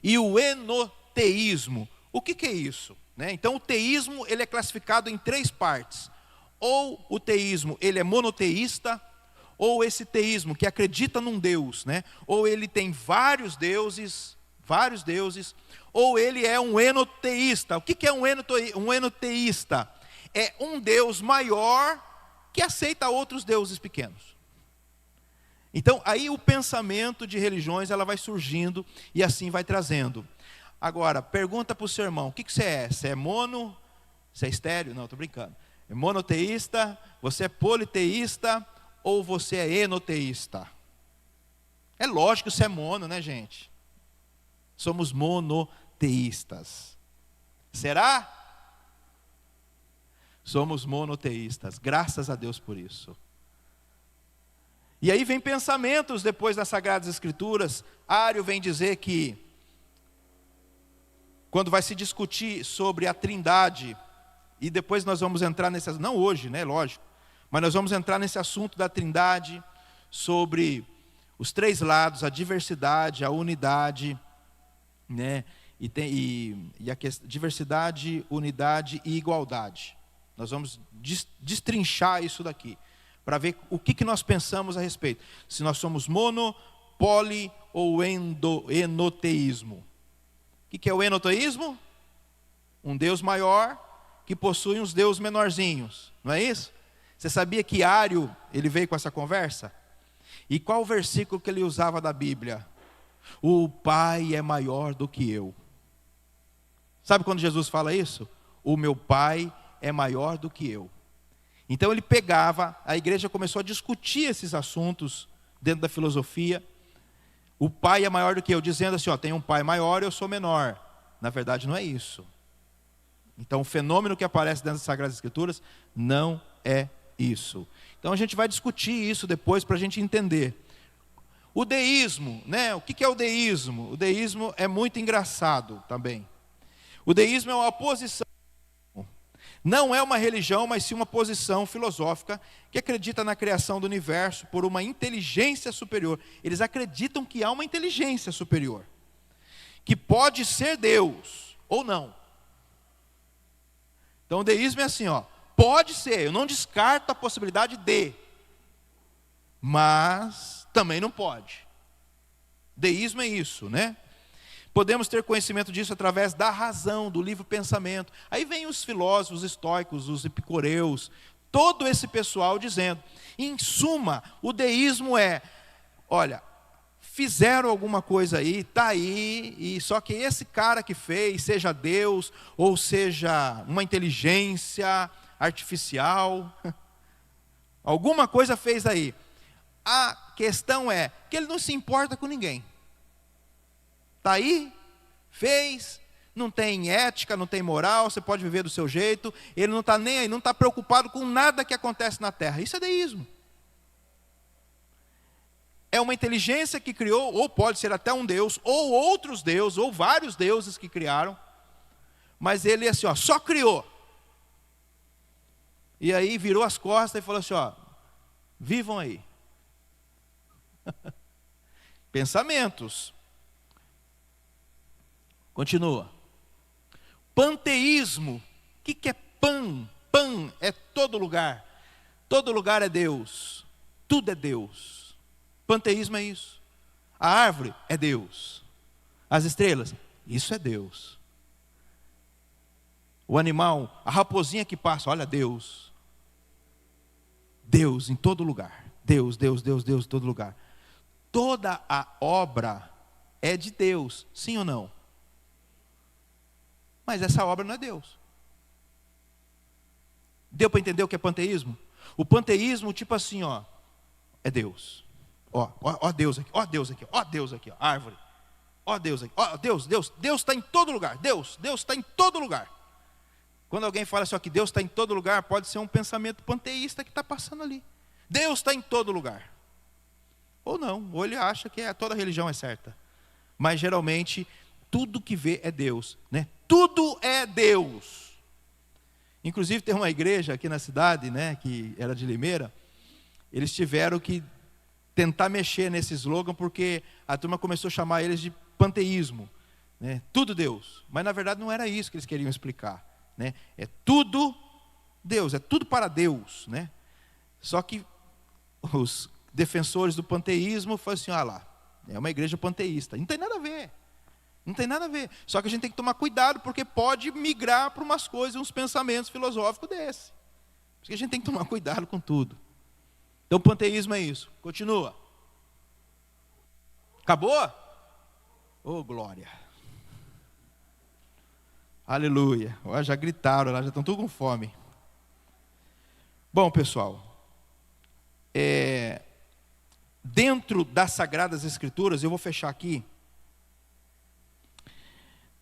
Speaker 1: e o enoteísmo. O que é isso? Né? Então o teísmo ele é classificado em 3 partes. Ou o teísmo ele é monoteísta, ou esse teísmo que acredita num Deus, né? Ou ele tem vários deuses, ou ele é um enoteísta. O que é um enoteísta? É um Deus maior que aceita outros deuses pequenos. Então, aí o pensamento de religiões, ela vai surgindo e assim vai trazendo. Agora, pergunta para o seu irmão, o que você é? Você é mono? Você é estéreo? Não, estou brincando. É monoteísta? Você é politeísta? Ou você é enoteísta? É lógico que você é mono, né, gente? Somos monoteístas. Será? Somos monoteístas. Graças a Deus por isso. E aí vem pensamentos depois das Sagradas Escrituras. Ário vem dizer que, quando vai se discutir sobre a Trindade, e depois nós vamos entrar nesse, não hoje, né, lógico, mas nós vamos entrar nesse assunto da Trindade, sobre os 3 lados, a diversidade, a unidade, né? E a diversidade, unidade e igualdade. Nós vamos destrinchar isso daqui, para ver o que nós pensamos a respeito. Se nós somos mono, poli ou enoteísmo. O que é o enoteísmo? Um Deus maior que possui uns deuses menorzinhos, não é isso? Você sabia que Ário, ele veio com essa conversa? E qual o versículo que ele usava da Bíblia? O Pai é maior do que eu. Sabe quando Jesus fala isso? O meu Pai é maior do que eu. Então ele pegava, a igreja começou a discutir esses assuntos dentro da filosofia. O Pai é maior do que eu, dizendo assim, tem um Pai maior, eu sou menor. Na verdade não é isso. Então o fenômeno que aparece dentro das Sagradas Escrituras não é isso. Então a gente vai discutir isso depois para a gente entender. O deísmo, né? O que é o deísmo? O deísmo é muito engraçado também. O deísmo é uma posição, não é uma religião, mas sim uma posição filosófica que acredita na criação do universo por uma inteligência superior. Eles acreditam que há uma inteligência superior, que pode ser Deus ou não. Então o deísmo é assim, pode ser, eu não descarto a possibilidade de, mas também não pode. Deísmo é isso, né? Podemos ter conhecimento disso através da razão, do livre pensamento. Aí vem os filósofos estoicos, os epicureus, todo esse pessoal dizendo, em suma, o deísmo é, olha, fizeram alguma coisa aí, está aí, e só que esse cara que fez, seja Deus, ou seja uma inteligência artificial, alguma coisa fez aí. A questão é que ele não se importa com ninguém. Está aí, fez, não tem ética, não tem moral, você pode viver do seu jeito, ele não está nem aí, não está preocupado com nada que acontece na terra. Isso é deísmo. É uma inteligência que criou, ou pode ser até um Deus, ou outros deuses, ou vários deuses que criaram, mas ele assim, só criou. E aí virou as costas e falou assim, vivam aí. Pensamentos. Continua. Panteísmo. O que é pan? Pan é todo lugar. Todo lugar é Deus. Tudo é Deus. Panteísmo é isso. A árvore é Deus. As estrelas, isso é Deus. O animal, a raposinha que passa, olha Deus. Deus em todo lugar. Deus, Deus, Deus, Deus em todo lugar. Toda a obra é de Deus, sim ou não? Mas essa obra não é Deus. Deu para entender o que é panteísmo? O panteísmo, tipo assim, é Deus. Ó Deus aqui, ó Deus aqui, ó Deus aqui, ó, árvore. Ó Deus aqui, ó Deus está em todo lugar. Deus está em todo lugar. Quando alguém fala assim, que Deus está em todo lugar, pode ser um pensamento panteísta que está passando ali. Deus está em todo lugar. Ou não, ou ele acha que toda religião é certa. Mas geralmente, tudo que vê é Deus, né? Tudo é Deus. Inclusive tem uma igreja aqui na cidade, né, que era de Limeira. Eles tiveram que tentar mexer nesse slogan, porque a turma começou a chamar eles de panteísmo, né? Tudo Deus. Mas na verdade não era isso que eles queriam explicar, né? É tudo Deus, é tudo para Deus, né? Só que os defensores do panteísmo falaram assim, lá, é uma igreja panteísta. Não tem nada a ver. Não tem nada a ver. Só que a gente tem que tomar cuidado, porque pode migrar para umas coisas, uns pensamentos filosóficos desses. Por isso que a gente tem que tomar cuidado com tudo. Então o panteísmo é isso. Continua. Acabou? Oh, glória. Aleluia. Olha, já gritaram lá, já estão tudo com fome. Bom, pessoal, dentro das Sagradas Escrituras, eu vou fechar aqui.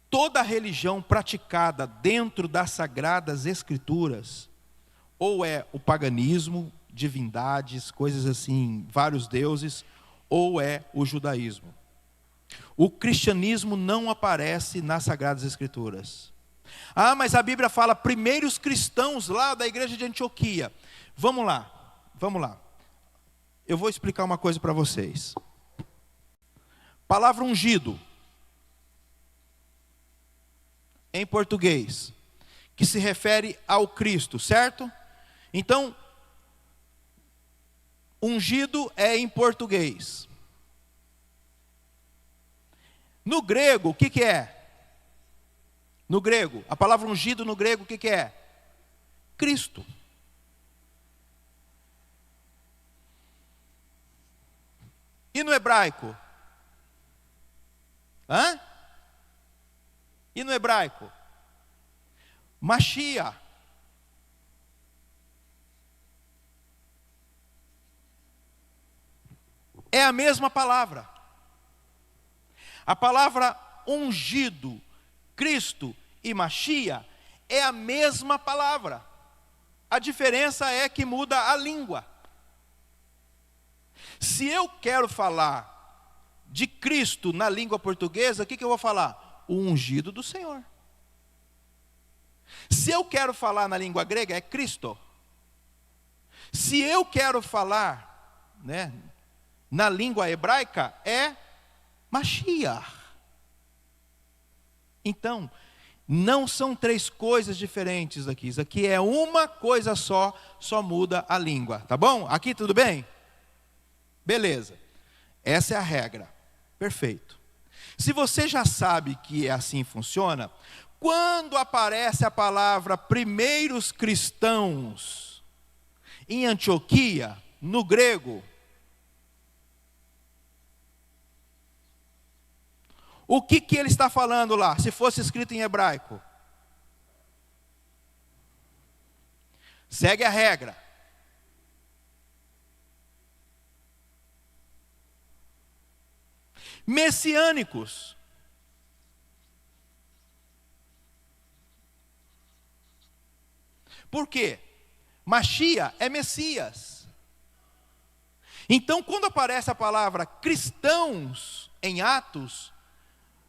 Speaker 1: Toda religião praticada dentro das Sagradas Escrituras, ou é o paganismo, divindades, coisas assim, vários deuses, ou é o judaísmo. O cristianismo não aparece nas Sagradas Escrituras. Mas a Bíblia fala primeiros cristãos lá da igreja de Antioquia. Vamos lá. Eu vou explicar uma coisa para vocês. Palavra ungido, em português, que se refere ao Cristo, certo? Então, ungido é em português. No grego, o que é? No grego, a palavra ungido no grego, o que é? Cristo. E no hebraico? Hã? E no hebraico? Mashiach. É a mesma palavra. A palavra ungido, Cristo e Mashiach é a mesma palavra. A diferença é que muda a língua. Se eu quero falar de Cristo na língua portuguesa, o que eu vou falar? O ungido do Senhor. Se eu quero falar na língua grega, é Cristo. Se eu quero falar, né, na língua hebraica, é Mashiach. Então, não são três coisas diferentes aqui. Isso aqui é uma coisa só muda a língua. Tá bom? Aqui tudo bem? Beleza. Essa é a regra. Perfeito. Se você já sabe que assim funciona, quando aparece a palavra primeiros cristãos em Antioquia, no grego, o que ele está falando lá, se fosse escrito em hebraico? Segue a regra. Messiânicos. Por quê? Mashiach é Messias. Então, quando aparece a palavra cristãos em Atos,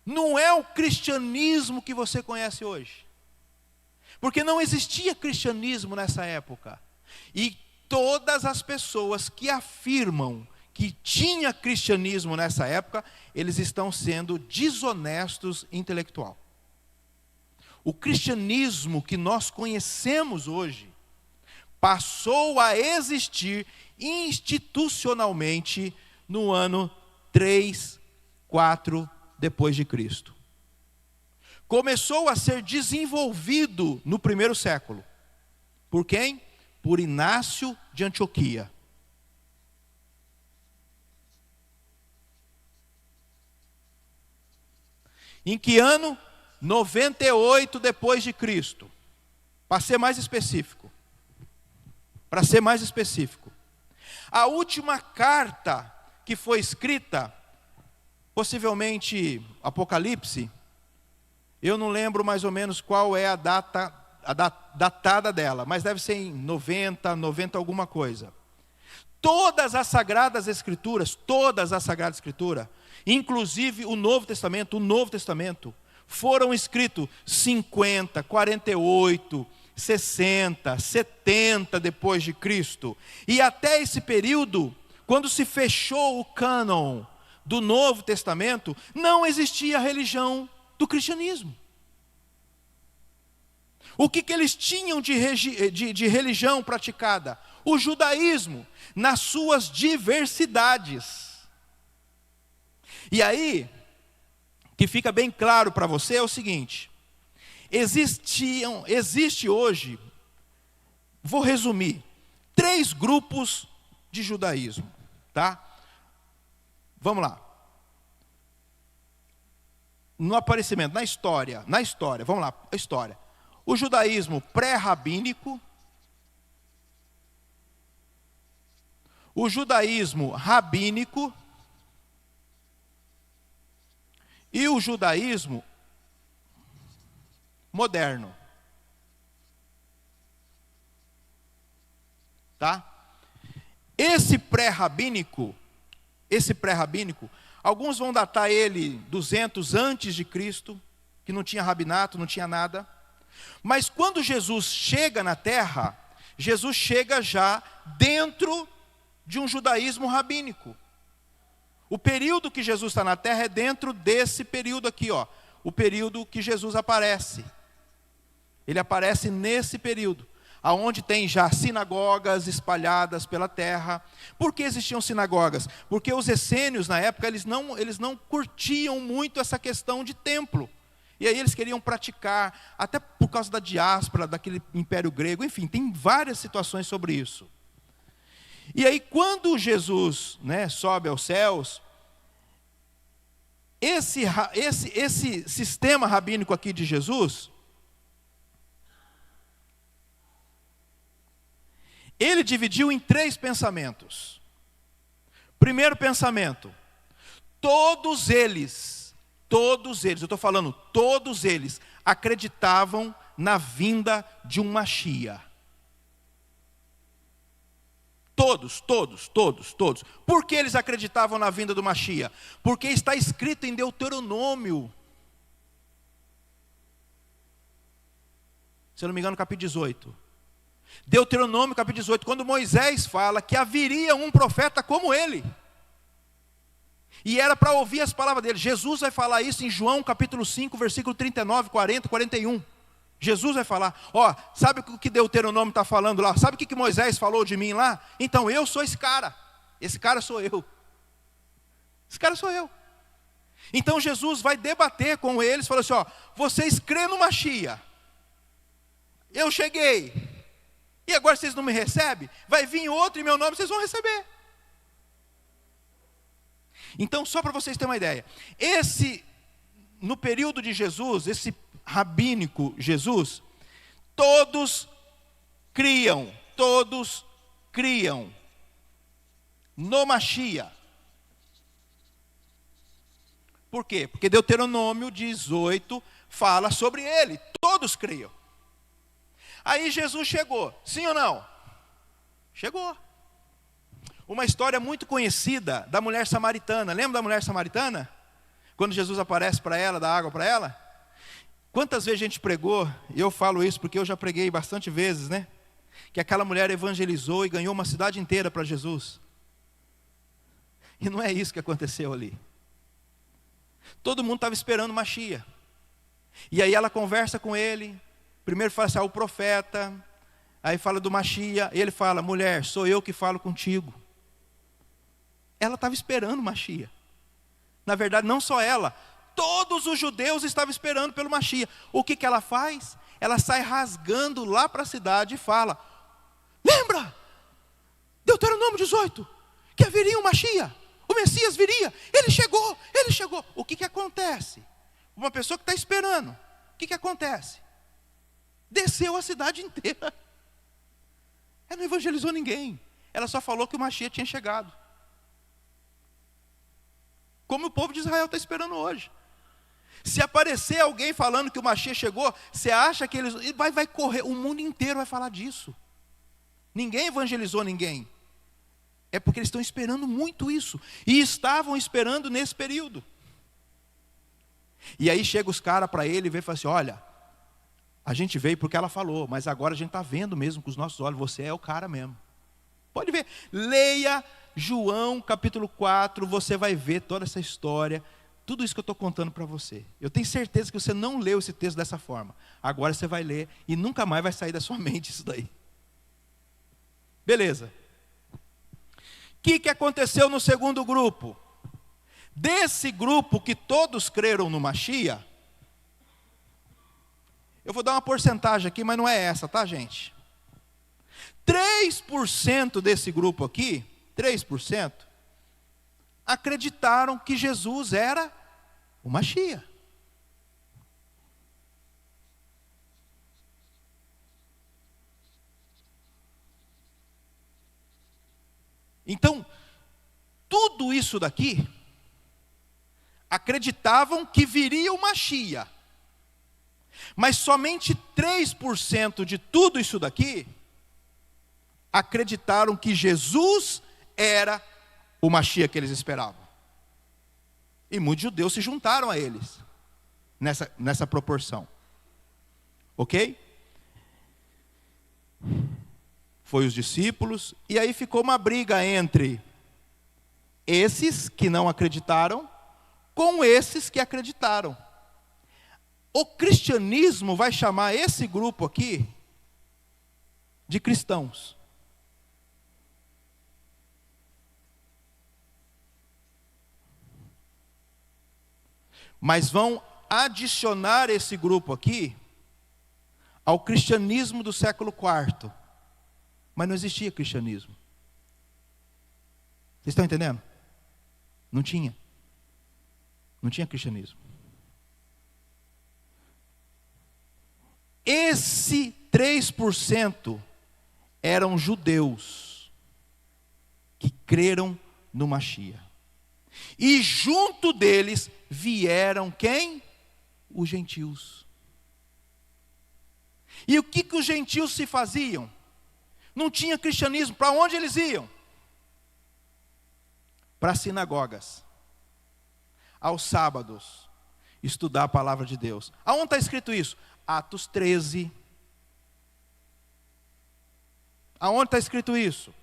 Speaker 1: não é o cristianismo que você conhece hoje. Porque não existia cristianismo nessa época. E todas as pessoas que afirmam que tinha cristianismo nessa época, eles estão sendo desonestos intelectual. O cristianismo que nós conhecemos hoje passou a existir institucionalmente no ano 3, 4 depois de Cristo. Começou a ser desenvolvido no primeiro século. Por quem? Por Inácio de Antioquia. Em que ano? 98 depois de Cristo. Para ser mais específico. A última carta que foi escrita, possivelmente Apocalipse, eu não lembro mais ou menos qual é a data, datada dela, mas deve ser em 90 alguma coisa. Todas as Sagradas Escrituras, inclusive o Novo Testamento, foram escritos 50, 48, 60, 70 depois de Cristo. E até esse período, quando se fechou o cânon do Novo Testamento, não existia a religião do cristianismo. O que eles tinham de religião praticada? O judaísmo, nas suas diversidades. E aí, que fica bem claro para você é o seguinte: existe hoje, vou resumir, 3 grupos de judaísmo, tá? Vamos lá. No aparecimento, na história, vamos lá, a história. O judaísmo pré-rabínico, o judaísmo rabínico e o judaísmo moderno. Tá? Esse pré-rabínico, alguns vão datar ele 200 antes de Cristo, que não tinha rabinato, não tinha nada. Mas quando Jesus chega na terra, Jesus chega já dentro de um judaísmo rabínico. O período que Jesus está na terra é dentro desse período aqui, ó, o período que Jesus aparece. Ele aparece nesse período, aonde tem já sinagogas espalhadas pela terra. Por que existiam sinagogas? Porque os essênios na época eles não curtiam muito essa questão de templo. E aí eles queriam praticar, até por causa da diáspora, daquele império grego, enfim, tem várias situações sobre isso. E aí quando Jesus, né, sobe aos céus, esse sistema rabínico aqui de Jesus, ele dividiu em 3 pensamentos. Primeiro pensamento, todos eles, eu estou falando, todos eles acreditavam na vinda de um Machia. Todos. Por que eles acreditavam na vinda do Machia? Porque está escrito em Deuteronômio, se eu não me engano, capítulo 18. Deuteronômio, capítulo 18, quando Moisés fala que haveria um profeta como ele. E era para ouvir as palavras dele. Jesus vai falar isso em João capítulo 5, versículo 39, 40, 41. Jesus vai falar, sabe o que Deuteronômio está falando lá? Sabe o que Moisés falou de mim lá? Então eu sou esse cara sou eu. Esse cara sou eu. Então Jesus vai debater com eles, falou assim, vocês crêem no Machia. Eu cheguei. E agora vocês não me recebem? Vai vir outro em meu nome, vocês vão receber. Então, só para vocês terem uma ideia, no período de Jesus, esse rabínico Jesus, todos criam no Machia. Por quê? Porque Deuteronômio 18 fala sobre ele, todos criam. Aí Jesus chegou, sim ou não? Chegou. Uma história muito conhecida da mulher samaritana. Lembra da mulher samaritana? Quando Jesus aparece para ela, dá água para ela? Quantas vezes a gente pregou, e eu falo isso porque eu já preguei bastante vezes, né? Que aquela mulher evangelizou e ganhou uma cidade inteira para Jesus. E não é isso que aconteceu ali. Todo mundo estava esperando Machia. E aí ela conversa com ele. Primeiro fala assim, o profeta. Aí fala do Machia. E ele fala, mulher, sou eu que falo contigo. Ela estava esperando Machia. Na verdade, não só ela. Todos os judeus estavam esperando pelo Machia. O que ela faz? Ela sai rasgando lá para a cidade e fala, lembra? Deuteronômio 18. Que haveria um Machia. O Messias viria. Ele chegou. O que acontece? Uma pessoa que está esperando. O que acontece? Desceu a cidade inteira. Ela não evangelizou ninguém. Ela só falou que o Machia tinha chegado. Como o povo de Israel está esperando hoje. Se aparecer alguém falando que o Machia chegou, você acha que eles... Vai correr, o mundo inteiro vai falar disso. Ninguém evangelizou ninguém. É porque eles estão esperando muito isso. E estavam esperando nesse período. E aí chega os caras para ele e fala assim, olha, a gente veio porque ela falou, mas agora a gente está vendo mesmo com os nossos olhos, você é o cara mesmo. Pode ver, leia João capítulo 4, você vai ver toda essa história, tudo isso que eu estou contando para você. Eu tenho certeza que você não leu esse texto dessa forma. Agora você vai ler e nunca mais vai sair da sua mente isso daí. Beleza. O que aconteceu no segundo grupo? Desse grupo que todos creram no Machia, eu vou dar uma porcentagem aqui, mas não é essa, tá, gente? 3% desse grupo aqui, 3%, acreditaram que Jesus era o Machia. Então, tudo isso daqui, acreditavam que viria o Machia. Mas somente 3% de tudo isso daqui, acreditaram que Jesus era o Machia que eles esperavam. E muitos judeus se juntaram a eles, nessa proporção. Ok? Foi os discípulos, e aí ficou uma briga entre esses que não acreditaram, com esses que acreditaram. O cristianismo vai chamar esse grupo aqui de cristãos. Mas vão adicionar esse grupo aqui ao cristianismo do século IV. Mas não existia cristianismo. Vocês estão entendendo? Não tinha. Não tinha cristianismo. Esse 3% eram judeus que creram no Mashiach. E junto deles vieram quem? Os gentios. E o que os gentios se faziam? Não tinha cristianismo. Para onde eles iam? Para as sinagogas. Aos sábados. Estudar a palavra de Deus. Aonde está escrito isso? Atos 13. Aonde está escrito isso?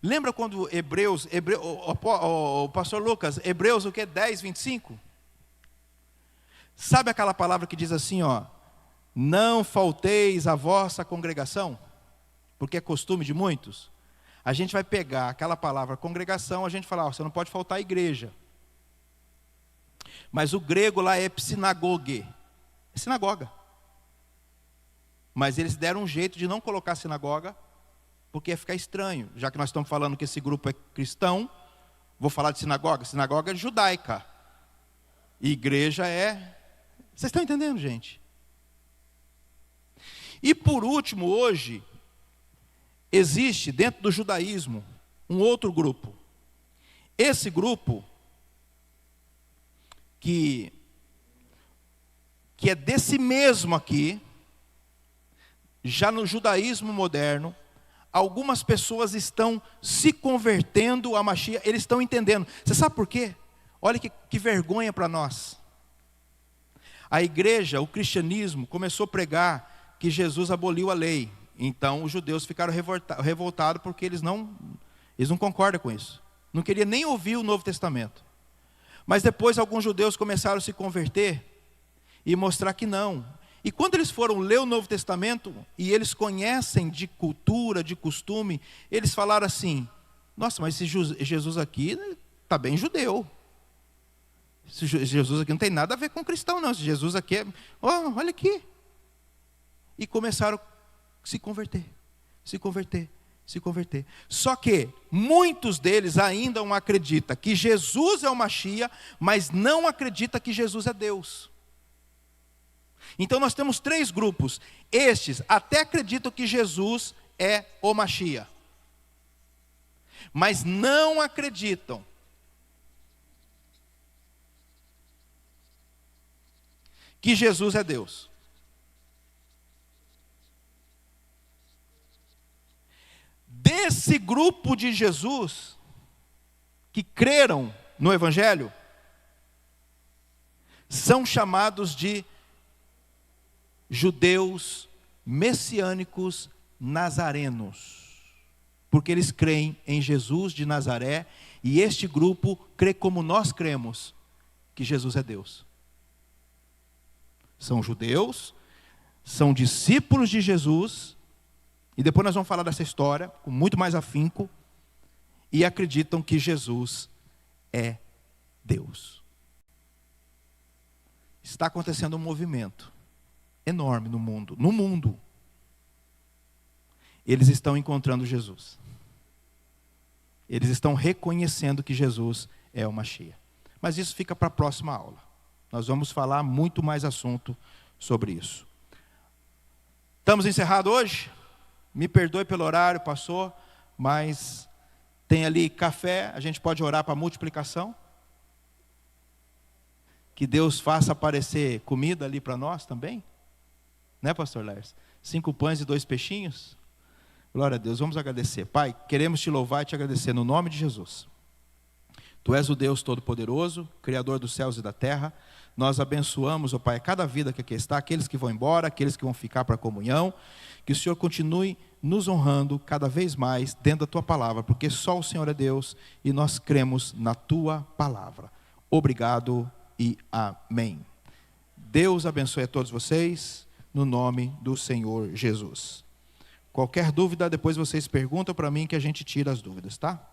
Speaker 1: Lembra quando o pastor Lucas, Hebreus o que? 10, 25? Sabe aquela palavra que diz assim, ó, não falteis a vossa congregação, porque é costume de muitos? A gente vai pegar aquela palavra congregação, a gente fala, ó, você não pode faltar à igreja. Mas o grego lá é psinagoge, é sinagoga. Mas eles deram um jeito de não colocar sinagoga, porque ia ficar estranho, já que nós estamos falando que esse grupo é cristão, vou falar de sinagoga. Sinagoga é judaica, e igreja é... Vocês estão entendendo, gente? E por último, hoje, existe dentro do judaísmo um outro grupo. Esse grupo, que é desse mesmo aqui, já no judaísmo moderno, algumas pessoas estão se convertendo a Mashiach, eles estão entendendo. Você sabe por quê? Olha que vergonha para nós. A igreja, o cristianismo, começou a pregar que Jesus aboliu a lei. Então os judeus ficaram revoltados porque eles não concordam com isso. Não queriam nem ouvir o Novo Testamento. Mas depois alguns judeus começaram a se converter e mostrar que não. E quando eles foram ler o Novo Testamento, e eles conhecem de cultura, de costume, eles falaram assim, nossa, mas esse Jesus aqui está bem judeu. Esse Jesus aqui não tem nada a ver com cristão, não. Esse Jesus aqui é, olha aqui. E começaram a se converter, se converter, se converter. Só que muitos deles ainda não acreditam que Jesus é o Mashiach, mas não acreditam que Jesus é Deus. Então nós temos 3 grupos. Estes até acreditam que Jesus é o Mashiach, mas não acreditam que Jesus é Deus. Desse grupo de Jesus, que creram no Evangelho, são chamados de judeus messiânicos nazarenos, porque eles creem em Jesus de Nazaré, e este grupo crê como nós cremos, que Jesus é Deus. São judeus, são discípulos de Jesus, e depois nós vamos falar dessa história com muito mais afinco, e acreditam que Jesus é Deus. Está acontecendo um movimento enorme no mundo. No mundo, eles estão encontrando Jesus. Eles estão reconhecendo que Jesus é o Mashiach. Mas isso fica para a próxima aula. Nós vamos falar muito mais assunto sobre isso. Estamos encerrados hoje? Me perdoe pelo horário, passou, mas tem ali café, a gente pode orar para a multiplicação. Que Deus faça aparecer comida ali para nós também. Né, pastor Lars? 5 pães e 2 peixinhos. Glória a Deus, vamos agradecer. Pai, queremos te louvar e te agradecer no nome de Jesus. Tu és o Deus Todo-Poderoso, Criador dos céus e da terra. Nós abençoamos, ó Pai, cada vida que aqui está, aqueles que vão embora, aqueles que vão ficar para a comunhão. Que o Senhor continue nos honrando cada vez mais dentro da Tua palavra, porque só o Senhor é Deus e nós cremos na Tua palavra. Obrigado e amém. Deus abençoe a todos vocês, no nome do Senhor Jesus. Qualquer dúvida, depois vocês perguntam para mim que a gente tira as dúvidas, tá?